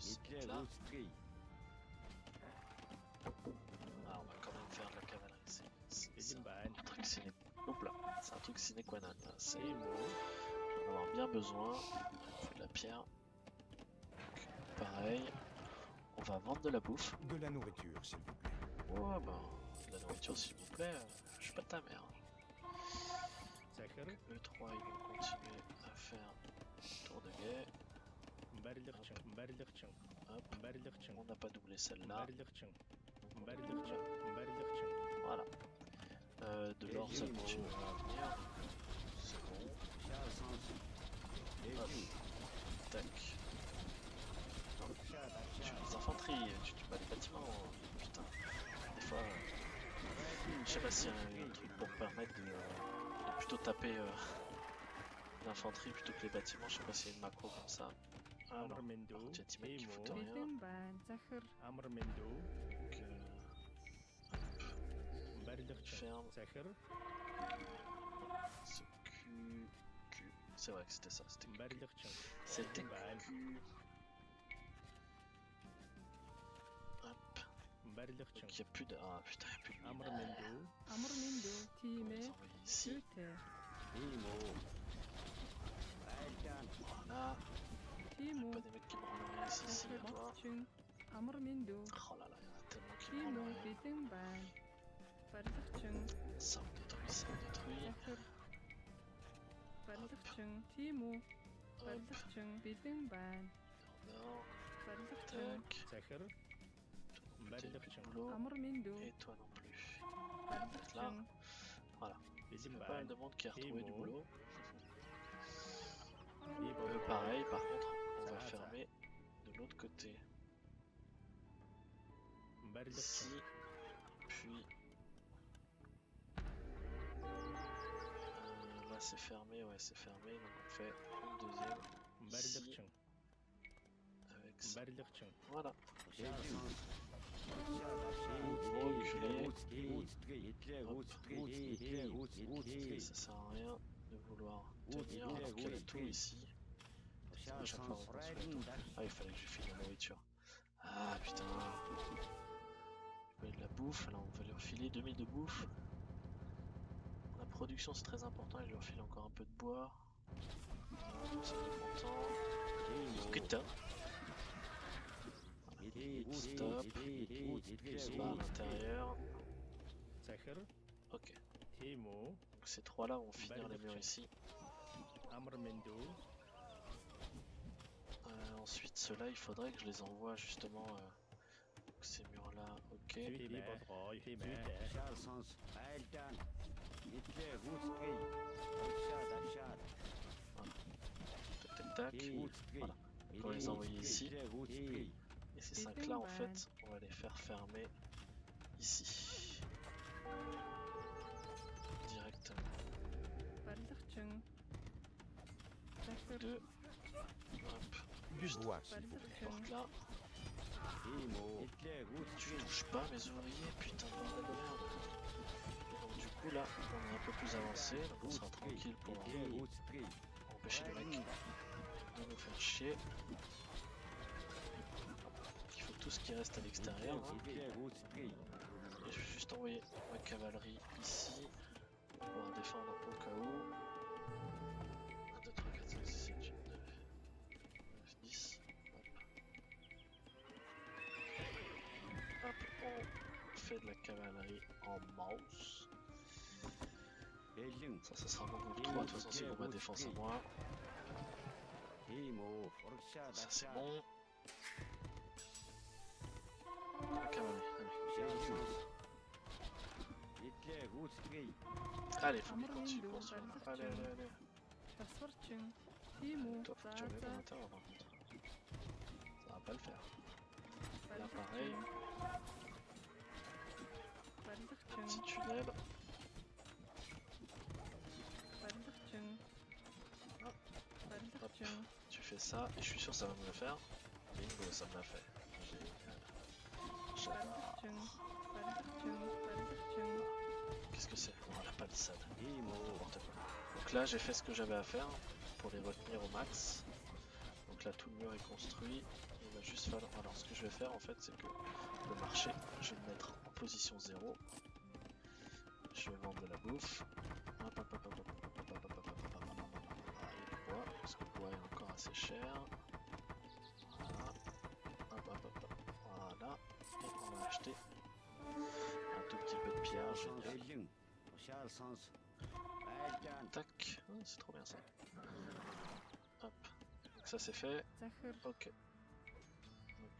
Hitler. Là, Woodstree. on va quand même faire de la cavalerie. C'est Belgian un ban. truc sine... Oups là, c'est un truc sine qua non. Là. C'est... Timo. On va en avoir bien besoin. Il faut de la pierre. Donc, pareil. On va vendre de la bouffe. De la nourriture, s'il vous plaît. Ouais, bah, de la nourriture s'il vous plaît. Je suis pas de ta mère. D'accord. Eux 3 ils vont continuer à faire tour de guet. Mbarlırçın. Mbarlırçın. Hop, Mbarlırçın. on n'a pas doublé celle-là. Mbarlırçın. Mbarlırçın. Mbarlırçın. Voilà. De l'or ça continue à venir. C'est bon. Hop. Tac. Hop. Tu fais des infanteries, tu tues pas les bâtiments. Putain. Des fois, je sais pas s'il y a un truc pour permettre de plutôt taper l'infanterie plutôt que les bâtiments. Je sais pas s'il y a une macro comme ça. Ah non. Amr Mendo. Par contre, il y a Timet qui fout Timo. rien. Bitin ban. Zahir. Amr Mendo. Donc, Mbarlırçın. ferme. Zahir. C'est Q. C'est vrai que c'était ça. C'était Q. Mbarlırçın. C'était Belgian ban. Q. Hop. Mbarlırçın. Donc il n'y a plus de. Ah putain, il n'y a plus de Amr mine. Mendo. Amr Mindo. On va Time. les envoyer ici. Süte. Timo. Voilà. Timo. Pas des mecs qui me rendent rien ici, si, Zahir à toi. Batçın. Amr Mindo. Oh là là, il y en a tellement qui me Timo. rendent rien. Bitin ban. Bardırçın. Ça on détruit, ça on détruit. Zahir. Bardırçın. Timo. Hop, Bardırçın. Bitin ban. non, Bardırçın. tac. Zahir. T'as plus de Mbarlırçın. boulot. Amr Mindo. Et toi non plus. Bardırçın. Bizim Il y a pas mal ban. de monde qui a retrouvé du Timo. boulot. Timo. Pareil, par contre, on va Ça, ça. fermer de l'autre côté. Mbarlırçın. Ici, puis là c'est fermé, ouais c'est fermé, donc on fait une deuxième Mbarlırçın. avec ça. Mbarlırçın. Voilà, ça sert à rien de vouloir tenir alors qu'il y a tout ici. À chaque fois on reconstruit tout. Ah il fallait que je file la nourriture. Ah putain. Je voulais de la bouffe, là on va leur filer 2000 de bouffe. La production c'est très important et je leur file encore un peu de bois. Voilà, comme ça on est content. Putain. Stop. Plus bas à l'intérieur. Zahir. Ok. Timo. Donc ces trois là vont finir les murs ici. Amr Mendo. Ensuite ceux-là il faudrait que je les envoie justement ces murs là. Ok. Timo. Timo. Tac tac tac. Voilà. On va les envoyer ici. Et ces 5 là en fait on va les faire fermer ici. Directement. Bardırçın. Zahir. 2. Hop. Du bois, s'il vous plaît. Bardırçın. Porte là. Tu touches pas mes ouvriers, putain de bordel de merde. Et donc du coup là, on est un peu plus avancé, donc on sera tranquille pour empêcher les mecs de nous faire chier. Il faut tout ce qui reste à l'extérieur. Hein. Et je vais juste envoyer ma cavalerie ici pour pouvoir défendre au cas où. 1, 2, 3, 4, 5, 6, 7, 8, 9, 10. Hop, on fait de la cavalerie en mouse. Ça sera mon groupe 3, de toute façon c'est pour ma défense à moi. Ça c'est bon. La cavalerie, allez. Allez, faut qu'il continue de construire. Allez, allez, allez. تصورتشن تيمو Toi, faut que tu remettes en زازا intérieur par contre. Ça va pas le faire. Là, pareil, بلغتشن petit tunnel. بلغتشن Hop. بلغتشن Tu fais ça, et je suis sûr que ça va me le faire. Bingo, ça me l'a fait. Génial. J'adore. بلغتشن بلغتشن بلغتشن Qu'est-ce que c'est? Oh, la palissade. Imo. N'importe quoi. Donc là, j'ai fait ce que j'avais à faire pour les retenir au max. Donc là, tout le mur est construit. Il va juste falloir. Alors, ce que je vais faire en fait, c'est que le marché, je vais le mettre en position 0. Je vais vendre de la bouffe. Hop, hop, hop, hop, hop, hop, hop, hop, hop, hop, hop, hop, hop, hop, hop. Ah, et du bois, parce que le bois est encore assez cher. Voilà. Hop, hop, hop, hop. Voilà. Et on va acheter un tout petit peu de pierre. Génial. Belgium. Charles Sans. Belgium. Tac. Ah, c'est trop bien ça. Hop. Donc ça c'est fait. زخر Ok. Donc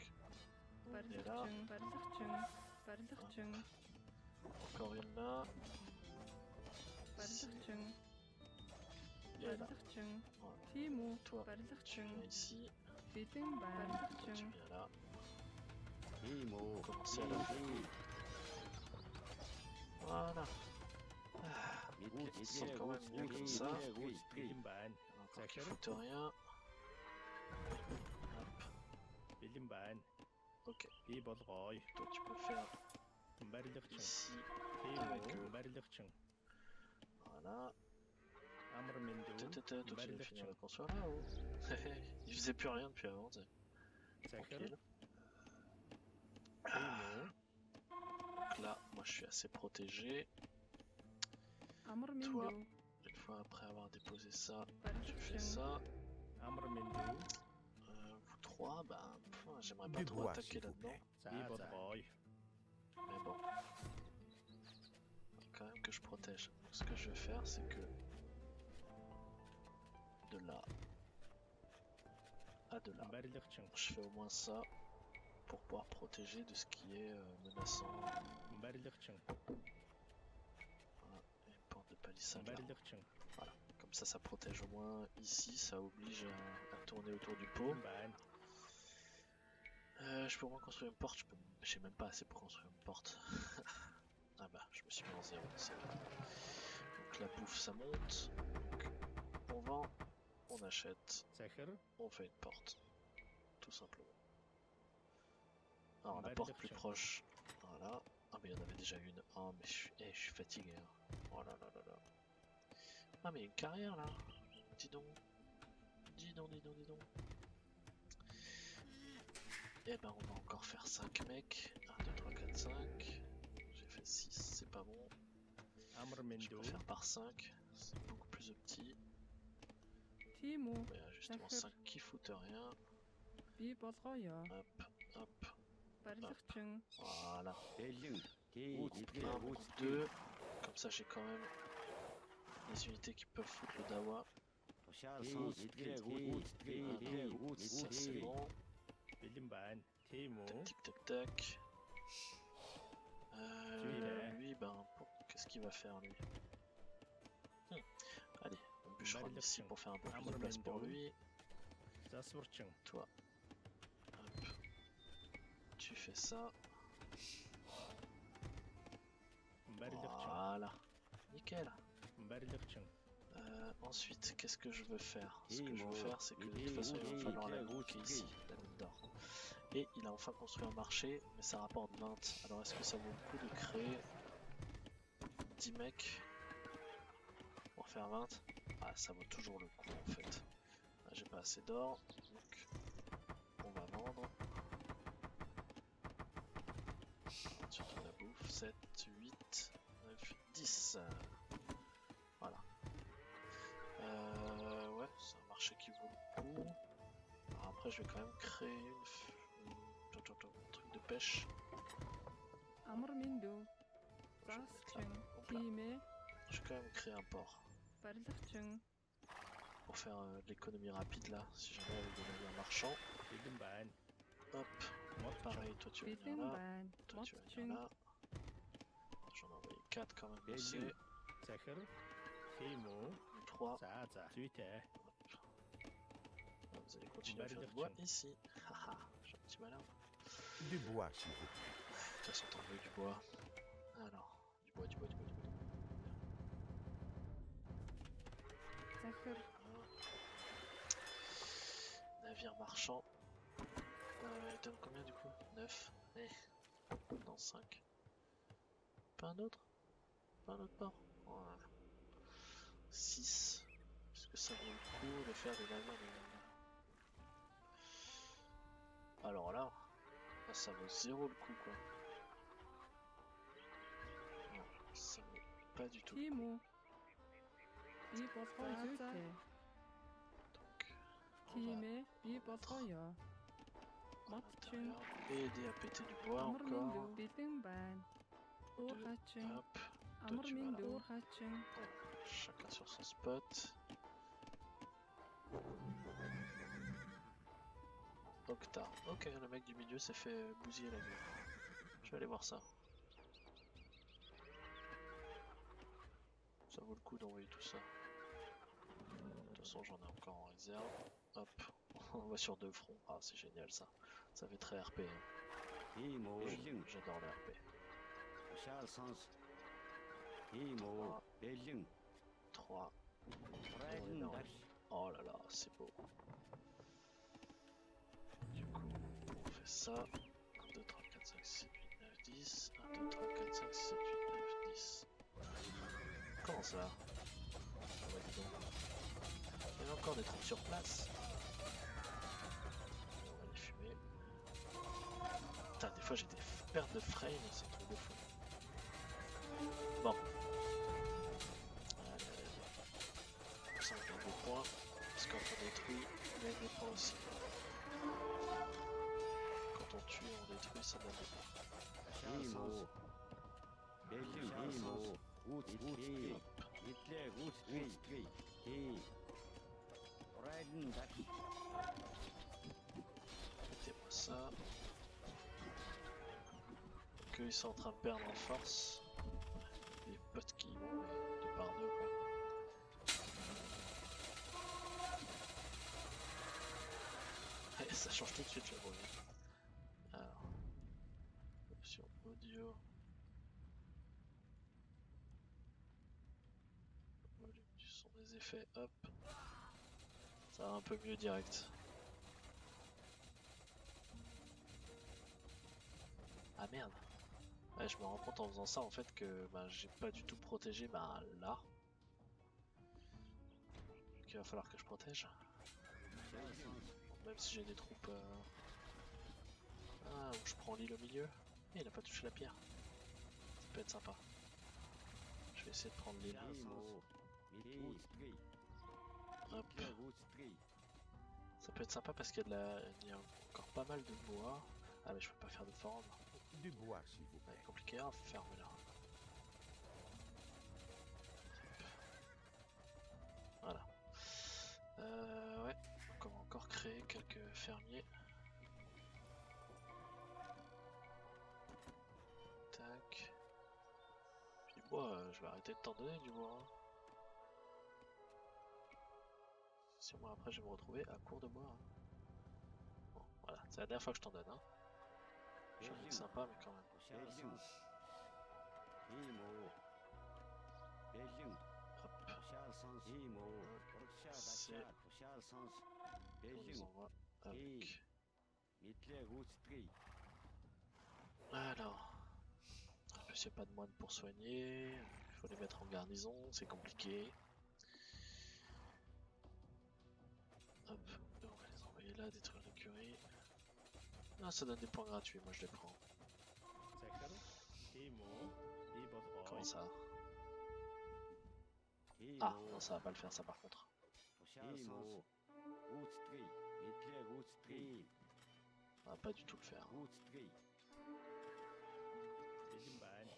on est là. بلغتشن بلغتشن بلغتشن Encore une là. Ici. بلغتشن Et là. بلغتشن Voilà. تيمو Toi, tu بلغتشن viens ici. بيتن Toi, tu بلغتشن viens là. Imo. Commencer à la Voilà. Mit ça sent quand même mieux comme ça. بلين بان Encore qui foutent rien. Hop. بلين بان Ok. بي بضغاي Toi tu peux faire مبلغتشن ici. تيمو eux. مبلغتشن Voilà. امر من دون Toi tu viens finir مبلغتشن la construire là-haut. Il faisait plus rien depuis avant. Tu sais. زخر Tranquille. تيمو Donc là, moi je suis assez protégé. أمر من Toi. دو Une fois après avoir déposé ça, tu fais بلغتشن ça. امر من دون Vous trois, bah, j'aimerais pas Du trop bois, attaquer s'il vous là-dedans. بي بضغاي Mais bon. Faut quand même que je protège. Donc, ce que je vais faire, c'est que de là à de là, مبلغتشن je fais au moins ça pour pouvoir protéger de ce qui est menaçant. مبلغتشن Voilà. Et une porte de palissade là. مبلغتشن Voilà. Comme ça protège au moins ici, ça oblige à tourner autour du pot. بلين بان Je peux au moins construire une porte, j'ai même pas assez pour construire une porte. Ah bah, je me suis mis en 0, c'est vrai. Donc la bouffe ça monte, donc on vend, on achète, زخر on fait une porte. Tout simplement. Alors la porte plus proche, voilà. Ah mais il y en avait déjà une. Oh mais je suis fatigué. Hein. Oh là là là là. Ah mais il y a une carrière là. Dis donc. Dis donc, dis donc, dis donc. Et ben on va encore faire 5 mecs. 1, 2, 3, 4, 5. J'ai fait 6, c'est pas bon. امر من Je peux دون faire par 5. C'est beaucoup plus petit. تيمو Mais il y a justement 5 qui foutent rien. بي بضغايا Hop, hop. بلغتشن Voilà. Belgium. Un ou deux. Comme ça j'ai quand même les unités qui peuvent foutre le dawa. Charles Sans. Ça c'est bon. بلين بان تيمو Tac tac tac. Lui ben qu'est-ce qu'il va faire lui? Allez, on bûchera ici pour faire un peu plus de place pour lui. زاسورتشن Toi. Hop. Tu fais ça. مبلغتشن Voilà. Nickel. مبلغتشن Ensuite, qu'est-ce que je veux faire? Ce que je veux faire, c'est que de toute façon, il va falloir la mine qui est ici, la mine d'or. Et il a enfin construit un marché, mais ça rapporte 20. Alors, est-ce que ça vaut le coup de créer 10 mecs pour faire 20? Ah, ça vaut toujours le coup en fait. Ah, j'ai pas assez d'or, donc on va vendre. Surtout la bouffe. 7, 8, 9, 10. Voilà. Ouais, c'est un marché qui vaut le coup. Alors après, je vais quand même créer un truc de pêche. أمر من دو Je vais mettre là. زاسشن Hop là. تيمي Je vais quand même créer un port بلغتشن pour faire de l'économie rapide là, si jamais avec des navires marchands. بلين بان Hop, مطشن pareil, toi tu vas venir بيتن là, بان toi tu vas venir مطشن là. J'en ai envoyé 4 quand même, Belgium. c'est زخر 티모. 3. 자자. 수이테. Vous allez continuer à faire du bois ici. Haha, j'ai un petit malin. Du bois, s'il vous plaît. De toute façon, t'en veux du bois. Alors, du bois. Захир. Navire marchand. Il donne combien du coup? 9. Non, 5. Pas un autre? Pas un autre port? Voilà. 6. Est-ce que ça vaut le coup de faire des navires de... Alors là, ça vaut 0 le coup quoi. Non, ça vaut pas du tout. Тим үү? Би болгоё зүйтэй. Donc, on Тийм va ээ. Би болгоё. à Мод чин l'intérieur et aider à péter du bois амар минь encore. дүү бэлэн байна. Уурхай чин Hop, амар tu минь vas là. дүү уурхай чин. chacun sur son spot. Octa. Ok, le mec du milieu s'est fait bousiller la gueule. Je vais aller voir ça. Ça vaut le coup d'envoyer tout ça. De toute façon, j'en ai encore en réserve. Hop, on va sur 2 fronts. Ah, c'est génial ça. Ça fait très RP. Hein. 티모 벨링 J'adore le RP. 도시알 선수 티모 벨링 3. 브라이든 non. 다시 Oh là là, c'est beau. Du coup, on fait ça. 1, 2, 3, 4, 5, 6, 7, 8, 9, 10. 1, 2, 3, 4, 5, 6, 7, 8, 9, 10. Comment ça? Ah ouais, dis donc. Il y a encore des troupes sur place. On va les fumer. Putain, des fois j'ai des pertes de frame, c'est un truc de fou. Bon. Ça on gagne des points. Parce que quand on détruit, on gagne des points aussi. Quand on tue, on détruit, ça donne des points. 티모 벨링 티모 우트리 이틀레 우트리 티 브라이든 다시 Mettez-moi ça. Donc eux, ils sont en train de perdre en force. Les potes qui y vont, mais 2 par 2 quoi. Et ça change tout de suite le volume. Alors, option audio. Volume du son des effets, hop. Ça va un peu mieux direct. Ah merde. Ouais, je me rends compte en faisant ça en fait que j'ai pas du tout protégé là. Donc il va falloir que je protège. Même si j'ai des troupes où je prends l'île au milieu. Et il a pas touché la pierre. Ça peut être sympa. Je vais essayer de prendre l'île. 티모 우트리 Hop. 이틀레 우트리 Ça peut être sympa parce qu'il y a, il y a encore pas mal de bois. Ah mais je peux pas faire de forme. Du bois, s'il vous plaît. Ouais, compliqué à faire là. Voilà. Ouais, donc on va encore créer quelques fermiers. Tac. Puis du bois, je vais arrêter de t'en donner du bois. Hein. Si moi après je vais me retrouver à court de bois. Hein. Bon, voilà, c'est la dernière fois que je t'en donne. Hein. Je sais que c'est sympa, mais quand même. 도시알 선수 티모 벨링 Hop, 도시알 선수 티모 도르샤 c'est- 다샤 도시알 선수 on les 벨링 envoie avec. 이틀레 우트리 Alors, en plus il n'y a pas de moines pour soigner, il faut les mettre en garnison, c'est compliqué. Hop, on va les envoyer là, détruire l'écurie. Ah, ça donne des points gratuits, moi je les prends. захир. 티모. 비 болгоё. Comment ça? 티모 Ah, non, ça va pas le faire ça par contre. 도시알 선수 우트리 이틀레 우트리 Ça va pas du tout le faire. 우트리 벨링 반.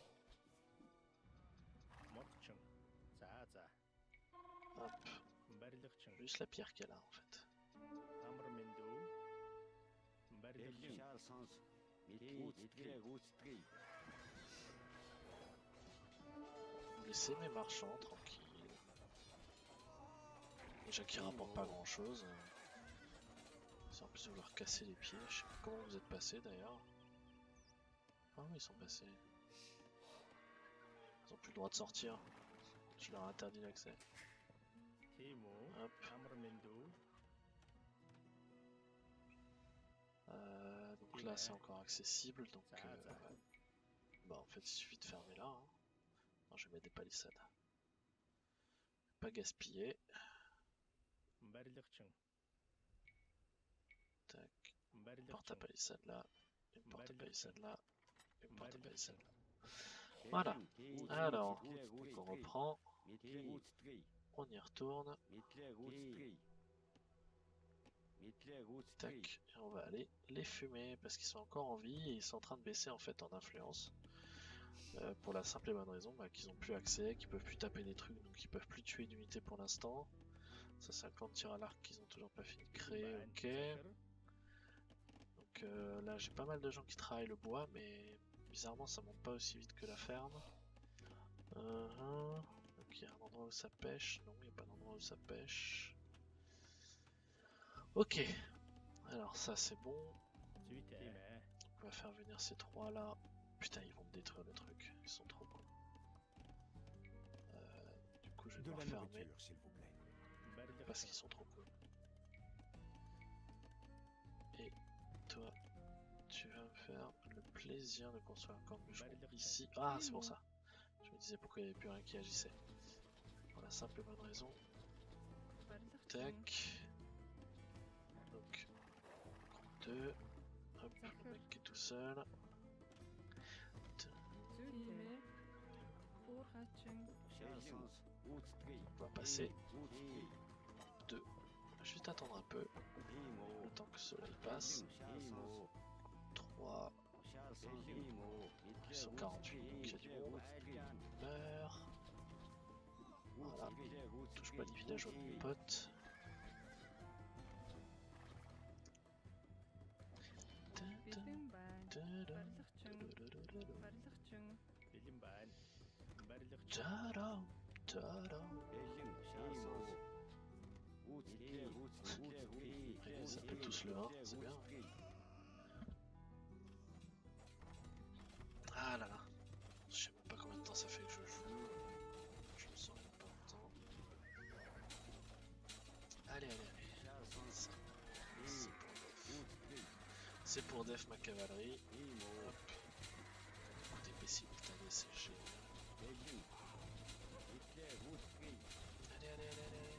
мод чин. 자자. Hop, барилга чин. juste la pierre qu'elle a en fait. амар минь дүү. барилга 벨링 чин. 도시알 선수 이틀레 우트리 Laissez mes marchands tranquilles. Déjà qui rapporte pas grand chose. C'est en plus de vouloir casser les pieds. Je sais pas comment vous êtes passés d'ailleurs. Ah oui, ils sont passés. Ils ont plus le droit de sortir. Je leur ai interdit l'accès. Timo, Hop. Amrmendo, Donc là c'est encore accessible. Donc Zaza, bah en fait il suffit de fermer là. Hein. Non, je vais mettre des palissades. Pas gaspiller. Mbarlichung, Tac. Porte à Mbarlichung, palissade là. Une porte à palissade là. Une porte à Mbarlichung, palissade là. Voilà. Alors, on reprend. On y retourne. Tac. Et on va aller les fumer parce qu'ils sont encore en vie et ils sont en train de baisser en fait en influence. Pour la simple et bonne raison qu'ils n'ont plus accès, qu'ils peuvent plus taper des trucs, donc ils peuvent plus tuer d'unités pour l'instant. Ça c'est un camp de tir à l'arc qu'ils ont toujours pas fini de créer, ok. Donc là j'ai pas mal de gens qui travaillent le bois, mais bizarrement ça monte pas aussi vite que la ferme. Donc il y a un endroit où ça pêche, non il n'y a pas d'endroit où ça pêche. Ok, alors ça c'est bon. On va faire venir ces trois là. Putain ils vont me détruire le truc, ils sont trop cons. Du coup je vais De devoir la fermer nourriture, s'il vous plaît. parce qu'ils sont trop cons. Et toi tu vas me faire le plaisir de construire un camp de bûcheron ici. Ah c'est pour ça. Je me disais pourquoi il n'y avait plus rien qui agissait. Pour la simple et bonne raison. Tac. Donc 2. Hop, le mec qui est tout seul. On va passer 2. Juste attendre un peu. Le temps que cela il passe. 3. 148, donc il y a du monde. Meurt. Voilà. Touche pas les villageois de mes potes. Tadam, tadam. Ils s'appellent tous le 1, c'est bien. Ah là là. Je sais même pas combien de temps ça fait que je joue. Je me sens même pas longtemps. Allez, allez, allez. Ça, c'est pour Def ma cavalerie. Hop. Coup d'épée simultanée, c'est génial. Allez, allez, allez, allez.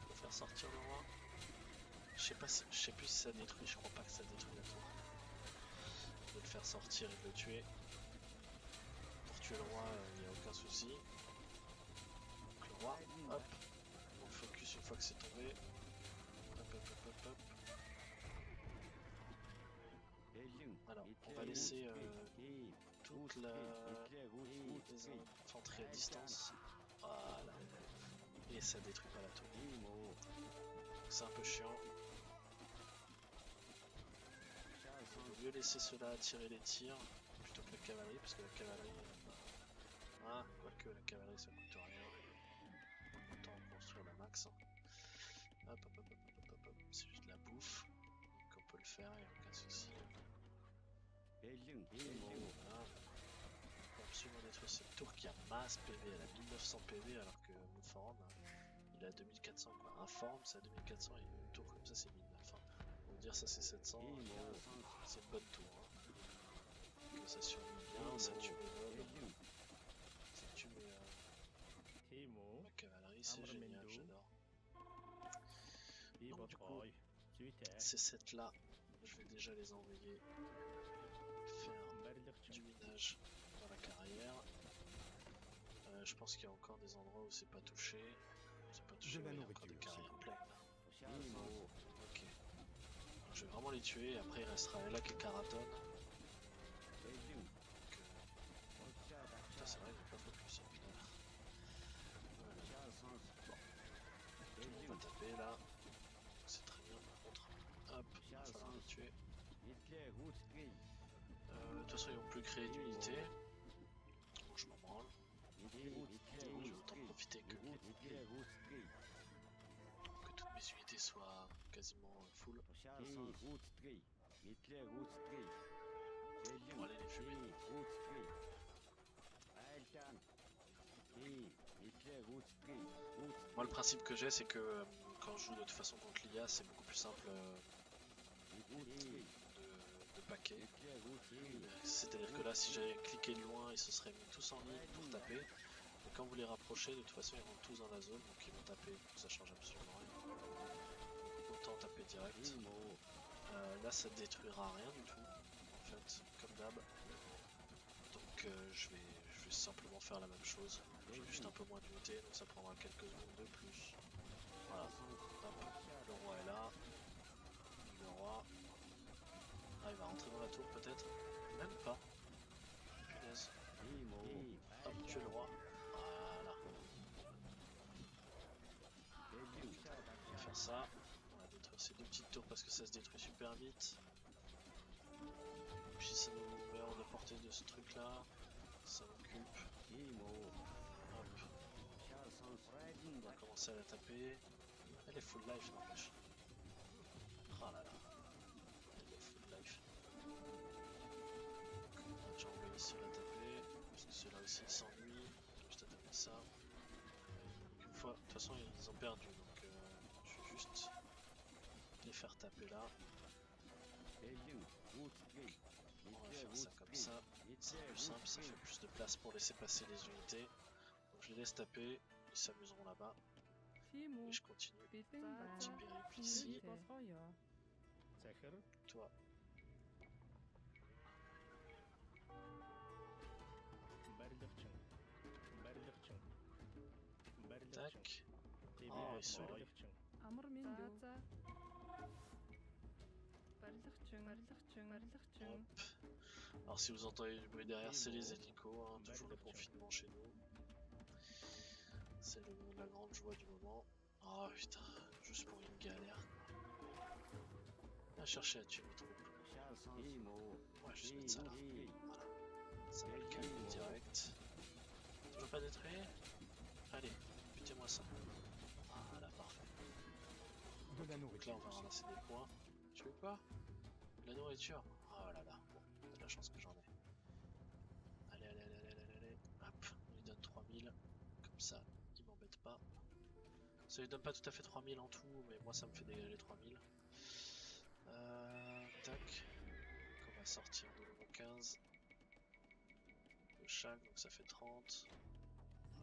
Faut faire sortir le roi. Je sais plus si ça détruit, je crois pas que ça détruit la tour. De le faire sortir et de le tuer. Pour tuer le roi, il n'y a aucun souci. Donc le roi, hop. On focus une fois que c'est tombé. Hop, hop, hop, hop, hop. Alors, on va laisser toute la infanterie à distance. Voilà. Et ça détruit pas la tour. C'est un peu chiant. Il vaut mieux laisser cela tirer les tirs plutôt que la cavalerie, parce que la cavalerie... Ah, quoique la cavalerie ça coûte rien. Autant construire la max. Hop, hop, hop, hop, hop, hop, hop. C'est juste de la bouffe. Donc on peut le faire, il n'y a aucun souci. Voilà. Faut absolument détruire cette tour qui a masse PV, elle a 1900 PV alors que Montform il a 2400 quoi. Un forme c'est à 2400 et une tour comme ça c'est 1009. Enfin, on va dire ça c'est 700, c'est une bonne tour. Hein. Que ça survit bien, ça tue mes mobs, ça tue ma cavalerie, c'est génial, j'adore. Donc du coup, ces 7 là, je vais déjà les envoyer faire du minage dans la carrière. Je pense qu'il y a encore des endroits où c'est pas touché. C'est pas touché, il y a encore des carrières pleines là. Ok. Donc, je vais vraiment les tuer et après il restera là qui est Karaton. Putain c'est vrai que j'ai pas focus au final. Voilà. Bon. Tout le monde va taper là. C'est très bien par contre. Hop, il va falloir les tuer. De toute façon ils vont plus créer d'unité. Donc je m'en branle. Je vais autant profiter que les unités soient quasiment full. 도시아선 route 3 Hitler route 3 On va aller les fumer. route 3 일단 Hitler route 3 route Moi, le principe que j'ai, c'est que quand je joue de toute façon contre l'IA, c'est beaucoup plus simple de paquet. Hitler route 3 C'est-à-dire que là, si j'avais cliqué loin, ils se seraient mis tous en ligne pour taper. Et quand vous les rapprochez, de toute façon, ils rentrent tous dans la zone, donc ils vont taper, donc ça change absolument rien. Autant taper direct. Là, ça ne détruira rien du tout, en fait, comme d'hab. Donc je vais simplement faire la même chose. J'ai juste un peu moins d'unités, donc ça prendra quelques secondes de plus. Voilà, hop, le roi est là. Le roi. Ah, il va rentrer dans la tour peut-être. Même pas. Punaise. Hop, tuer le roi. Voilà. On va faire ça. On va détruire ces deux petites tours parce que ça se détruit super vite. Puis ça nous met hors de portée de ce truc là. Ça m'occupe. Hop. On va commencer à la taper. Elle est full life n'empêche. Ah là là. Elle est full life. J'ai envoyé ceux-là taper. Parce que ceux-là aussi ils s'ennuient. Juste à taper ça. Donc une fois, de toute façon ils ont perdu. Donc je vais juste les faire taper là. On va faire ça comme ça. C'est plus simple, ça fait plus de place pour laisser passer les unités. Donc je les laisse taper. Ils s'amuseront là-bas. Timo, Et je continue. bitte Petit périple ici. Feuer. زاخر Toi. بردخشن بردخشن بردخشن Tac. تيبي Oh, ils sont بردخشن أمر من دو. Hop. Alors si vous entendez du bruit derrière, c'est les hélicos, hein, toujours le confinement chez nous. C'est la grande joie du moment. Oh putain, juste pour une galère. Viens chercher à tuer mes troupes. On va juste mettre ça là. Voilà. Ça va le calmer direct. Toujours pas détruit? Allez, butez-moi ça. Voilà, parfait. De la Donc là nourriture. on va ramasser des points. Tu veux quoi? De la nourriture? Oh là là, bon, t'as de la chance que j'en ai. Allez, allez, allez, allez, allez, allez. Hop, on lui donne 3000. Comme ça, il m'embête pas. Ça lui donne pas tout à fait 3000 en tout, mais moi ça me fait dégager 3000. Tac. Donc on va sortir de nouveau 15 de chaque, donc ça fait 30.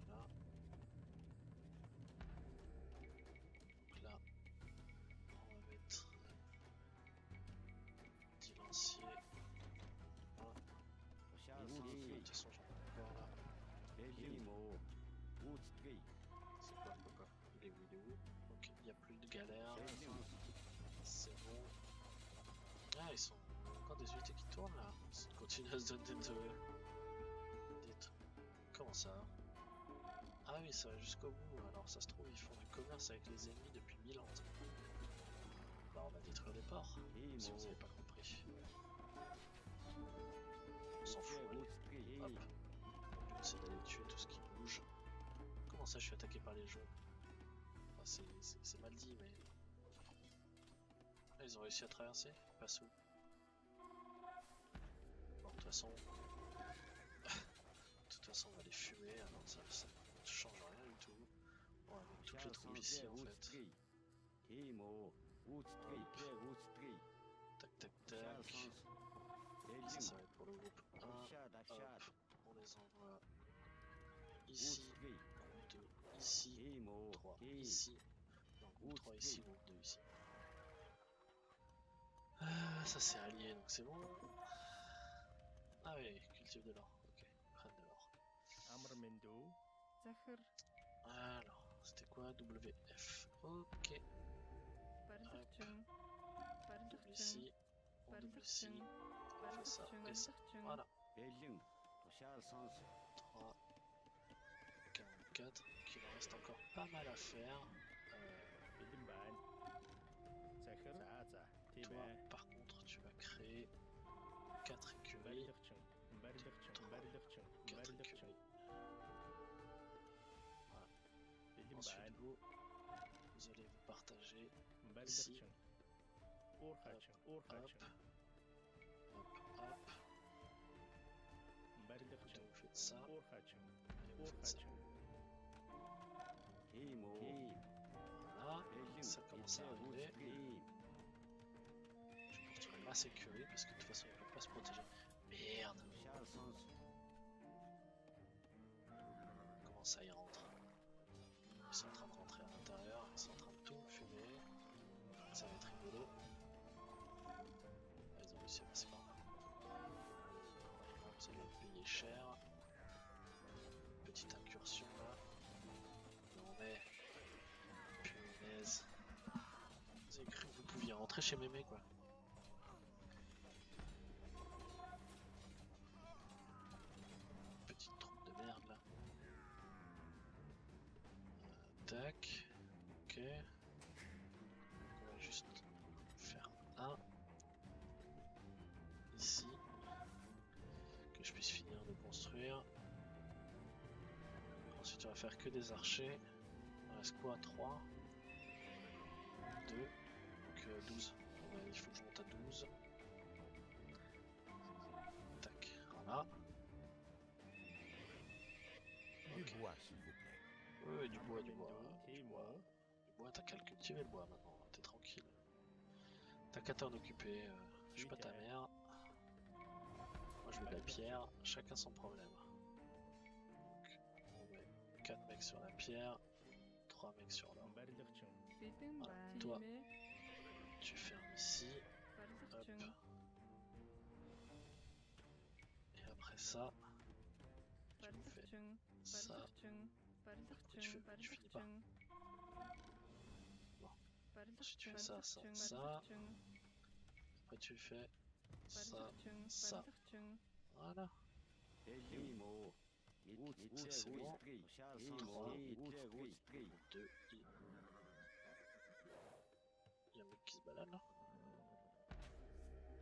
Voilà. Donc là, on va mettre 10 lanciers. Voilà. De toute façon, j'en ai encore là. C'est quoi, pourquoi? Il est où, il est où? Ok, il n'y a plus de galère. C'est bon. Ah, ils sont encore des unités qui tournent là. Ils continuent à se donner des trucs. Comment ça? Ah oui, ça va jusqu'au bout. Alors ça se trouve, ils font du commerce avec les ennemis depuis 1000 ans. Bah, on va détruire les ports, si vous avez pas compris. On s'en fout, allez. Hop. Le but c'est d'aller tuer tout ce qui bouge. Comment ça, je suis attaqué par les jaunes? Enfin, c'est mal dit, mais... Ah, ils ont réussi à traverser? Ils passent où? Bon, de toute façon... de toute façon, on va les fumer, alors ça ne change rien du tout. On va mettre toutes les troupes ici, en fait. Tac, tac, tac. Ça va être pour le groupe 1. Hop, on les envoie ici. Groupe 2 ici. 3 ici. Non, groupe 3 ici, groupe 2 ici. Ça c'est allié, donc c'est bon. Ah oui, cultive de l'or. Ok, prenne de l'or. أمر من دو زخر Alors, c'était quoi? WF. Ok, بردخشن double ici. On double ici. On fait ça et ça. Voilà. 3, 44. Donc il en reste encore pas mal à faire. بدمبان زاخر ساعة Toi, تيبي par contre, tu vas créer 4 écuries. بردخشن بردخشن بردخشن 4 بردخشن écuries. Ensuite, بدمبان vous vous allez vous partager. Барлигчин. Уурхаачин. Hop, Уурхаачин. hop, hop. Барлигчин. Vous faites ça, Уурхаачин. et vous faites ça. Уурхаачин. Тимо. Voilà, Эллин. ça commence à arriver. Je peux retirer ma sécurité parce que de toute façon il ne peut pas se protéger. Merde, Шалсонс. comment ça y rentre? Ils sont en train de rentrer à l'intérieur, ils sont en train de tout fumer. Ça va être rigolo. Ah, ils ont réussi à passer par là. Vous allez le payer cher. Petite incursion là. Non mais. Punaise. Vous avez cru que vous pouviez rentrer chez Mémé quoi. Petite troupe de merde là. Tac. Ok. On va juste faire un. Ici. Que je puisse finir de construire. Ensuite on va faire que des archers. Il reste quoi? 3 2 donc 12. Il faut que je monte à 12. Tac, voilà. Du Ok. bois, s'il vous plaît. Oui, du bois, du bois. Du Timo. bois, du bois, t'as qu'à le cultiver le bois maintenant, t'es tranquille. T'as qu'à t'en occuper, je suis pas ta mère. Moi je veux de la pierre, chacun son problème. Donc on met 4 mecs sur la pierre, 3 mecs sur l'or. Барлигчин. Бэлэн ба. Toi. Тийм ээ. Tu fermes ici, hop. Барилгачин. Et après ça, tu me fais Барилгачин. ça. Барилгачин. Tu finis pas. Барилгачин. Bon. Барилгачин. Ensuite tu fais ça, ça, ça. Барилгачин. Après tu fais ça, Барилгачин. ça. Барилгачин. Voilà. Тимо. C'est bon. 3, 2, il y a un mec qui se balade là.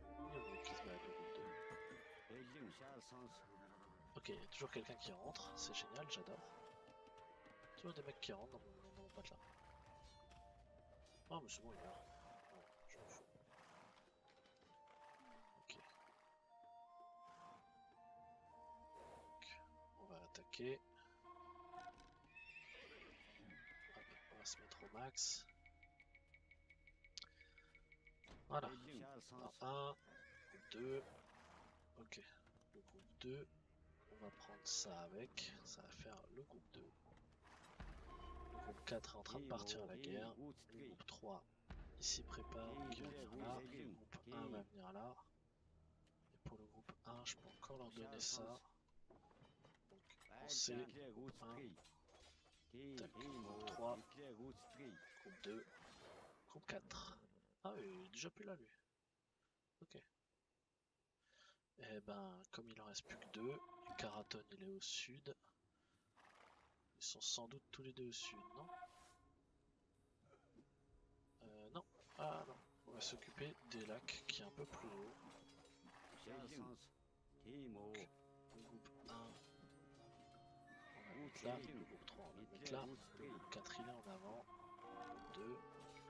Il y a un mec qui se balade au groupe 2. Эллин шалсонс. Ok, il y a toujours quelqu'un qui rentre, c'est génial, j'adore. Toujours des mecs qui rentrent dans mon pote là. Ah mais c'est bon, il meurt. Ouais, je m'en fous. Ok. Donc, on va attaquer. Hop, on va se mettre au max. Voilà. Эллин шалсонс. 1, 2. Ok. Le groupe 2. On va prendre ça avec. Ça va faire le groupe 2. Le groupe 4 est en train de partir à la guerre. Le groupe 3 ici prépare qui va venir là. Le groupe 1 va venir là. Et pour le groupe 1, je peux encore leur donner ça. Donc on sait, groupe 1, tac, groupe 3, groupe 2, groupe 4. Ah oui, il est déjà plus là lui. Ok. Et ben, comme il en reste plus que 2, Karaton il est au sud. Ils sont sans doute tous les deux au sud, non? Non. Ah non. On va s'occuper des lacs qui est un peu plus haut. Timo. Le groupe 1, on va le mettre là. Le groupe 3, on va le mettre là. Le groupe 4, il est en avant. Le groupe 2.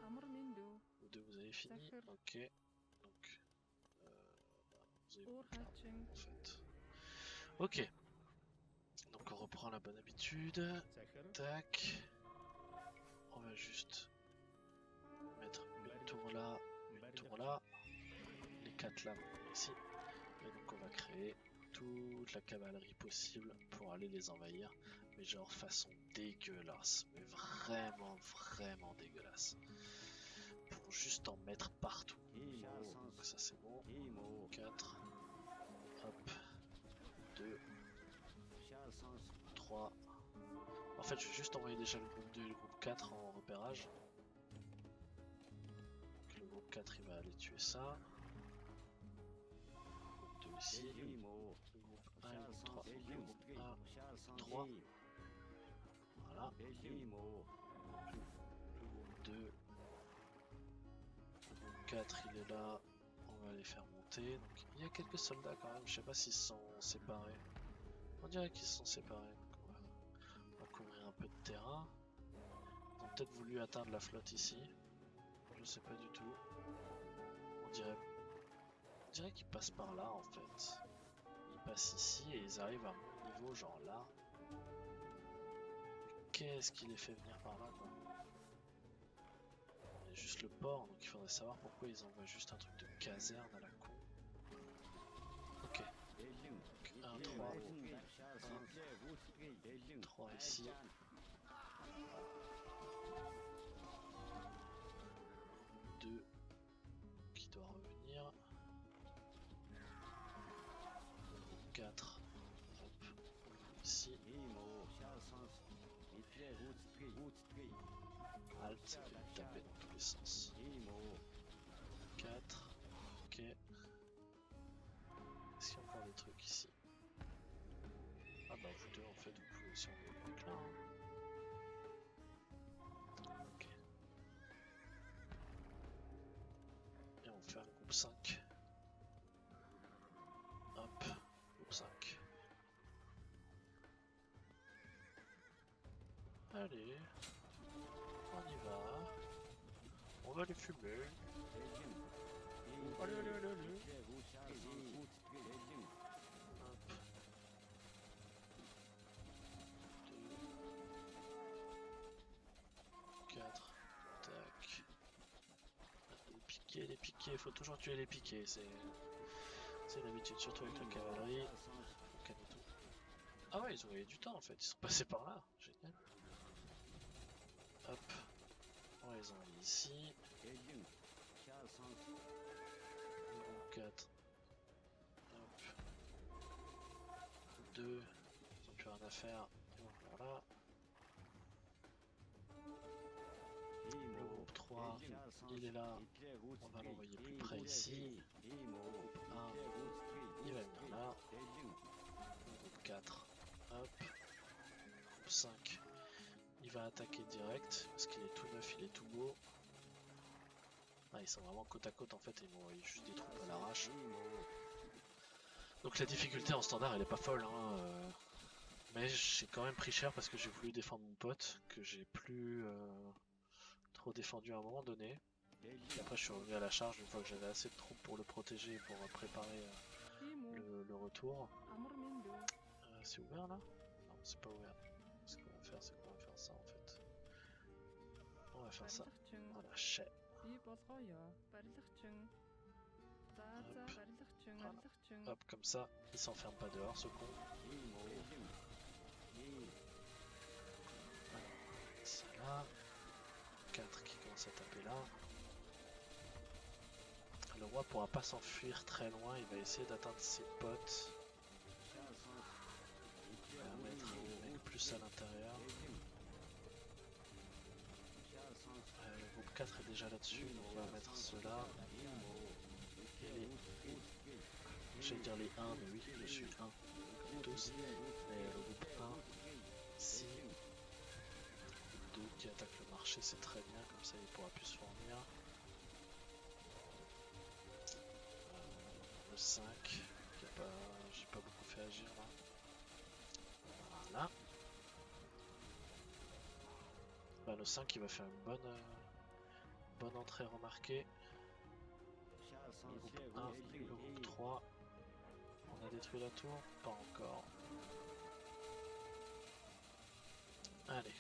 Амар миндүү. Vous deux, vous avez fini. D'accord. Ok. Donc, vous avez Уурхаачин. en fait. Ok. Donc on reprend la bonne habitude. Захир. Tac. On va juste mettre une tour là, une tour là. Les 4 là, ici. Et donc on va créer toute la cavalerie possible pour aller les envahir. Mais genre façon dégueulasse. Mais vraiment, vraiment dégueulasse. Pour juste en mettre partout. Donc ça c'est bon. 4. Hop. 2. 3. En fait je vais juste envoyer déjà le groupe 2 et le groupe 4 en repérage. Donc le groupe 4 il va aller tuer ça. Le groupe 2 ici. Le groupe 1 et le groupe 3. Le groupe 1, 3. Voilà. Le groupe 2. Le groupe 4 il est là. On va les faire monter. Donc il y a quelques soldats quand même. Je sais pas s'ils se sont séparés. On dirait qu'ils se sont séparés. Donc on va couvrir un peu de terrain. Donc peut-être voulu atteindre la flotte ici. Je sais pas du tout. On dirait qu'ils passent par là en fait. Ils passent ici et ils arrivent à mon niveau, genre là. Mais qu'est-ce qui les fait venir par là quoi? Il y a juste le port, donc il faudrait savoir pourquoi ils envoient juste un truc de caserne à la con. Ok. Donc 1, 3, 3 ici. 2 qui doit revenir. 4 hop, ici. Alt, ça fait taper dans tous les sens. 4, ok. Est-ce qu'il y a encore des trucs ici? Ah bah vous deux en fait vous pouvez aussi envoyer le mec là. Ok. Et on fait un groupe 5. Hop, groupe 5. Allez, on y va. On va les fumer. Allez, allez, allez, allez. Hop. 2, 4, tac. Les piquets, faut toujours tuer les piquets, c'est l'habitude, surtout avec la cavalerie. Faut calmer tout. Ah ouais, ils ont eu du temps en fait, ils sont passés par là, génial. Hop, on les envoie ici. 4. Hop. 2. Ils ont plus rien à faire. Ils vont venir là. Le groupe 3, il est là. On va l'envoyer plus près ici. Le groupe 1, il va venir là. Le groupe 4. Hop. Le groupe 5. Il va attaquer direct parce qu'il est tout neuf, il est tout beau. Ah, ils sont vraiment côte à côte en fait, ils vont envoyer juste des troupes à l'arrache. Donc la difficulté en standard elle est pas folle, hein, mais j'ai quand même pris cher parce que j'ai voulu défendre mon pote, que j'ai plus trop défendu à un moment donné. Et après je suis revenu à la charge une fois que j'avais assez de troupes pour le protéger et pour préparer le retour. C'est ouvert là? Non, c'est pas ouvert. Ce qu'on va faire, c'est qu'on va faire ça en fait. On va faire ça. Voilà, chais. Voilà. Hop, comme ça, il s'enferme pas dehors ce con. Voilà, ça là. 4 qui commence à taper là. Le roi pourra pas s'enfuir très loin, il va essayer d'atteindre ses potes. Il va mettre un mec plus à l'intérieur. Le groupe 4 est déjà là-dessus, donc on va mettre ceux-là. J'allais dire les 1, mais oui, je suis 1, comme tous. Mais le groupe 1, ici. Le 2 qui attaque le marché, c'est très bien, comme ça il pourra plus se fournir. Le 5, j'ai pas beaucoup fait agir là. Voilà. Bah, le 5 il va faire une bonne entrée remarquée. Le groupe 1, le groupe 3. On a détruit la tour? Pas encore. Allez.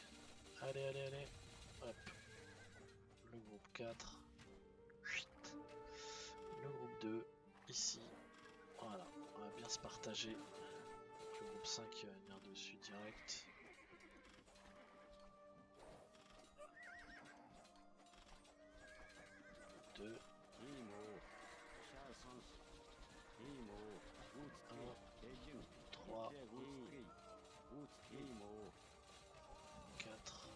Allez, allez, allez. Hop. Le groupe 4. Le groupe 2. Ici. Voilà. On va bien se partager. Le groupe 5 qui va venir dessus direct. Groupe 2. 3, 4.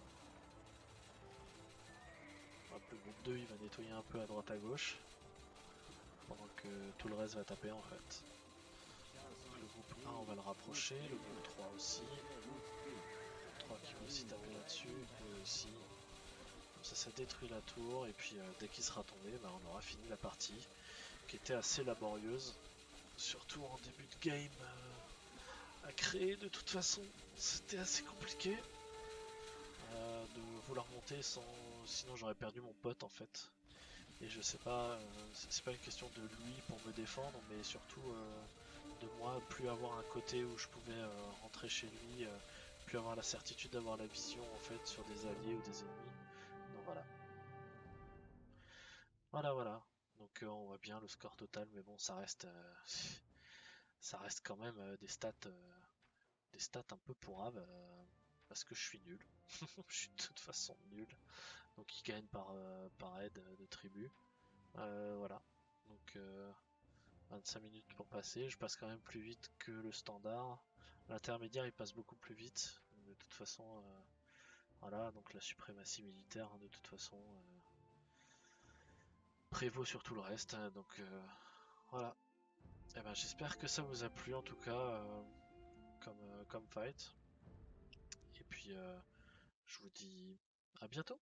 Hop, le groupe 2 il va nettoyer un peu à droite à gauche pendant que tout le reste va taper en fait. Le groupe 1 on va le rapprocher, le groupe 3 aussi. Le groupe 3 qui va aussi taper là-dessus, et aussi. Comme ça détruit la tour et puis dès qu'il sera tombé, bah, on aura fini la partie qui était assez laborieuse. Surtout en début de game à créer, de toute façon c'était assez compliqué. de vouloir monter sans... Sinon j'aurais perdu mon pote en fait. Et je sais pas, c'est pas une question de lui pour me défendre, mais surtout de moi, plus avoir un côté où je pouvais rentrer chez lui, plus avoir la certitude d'avoir la vision en fait sur des alliés ou des ennemis. Donc voilà. Voilà. Donc on voit bien le score total, mais bon, ça reste quand même des stats un peu pourraves parce que je suis nul. Je suis de toute façon nul. Donc il gagne par aide de tribu. Voilà. Donc 25 minutes pour passer. Je passe quand même plus vite que le standard. L'intermédiaire il passe beaucoup plus vite. De toute façon, voilà. Donc la suprématie militaire, hein, de toute façon, prévaut sur tout le reste. Hein, donc voilà. Et ben j'espère que ça vous a plu en tout cas comme fight. Et puis je vous dis à bientôt.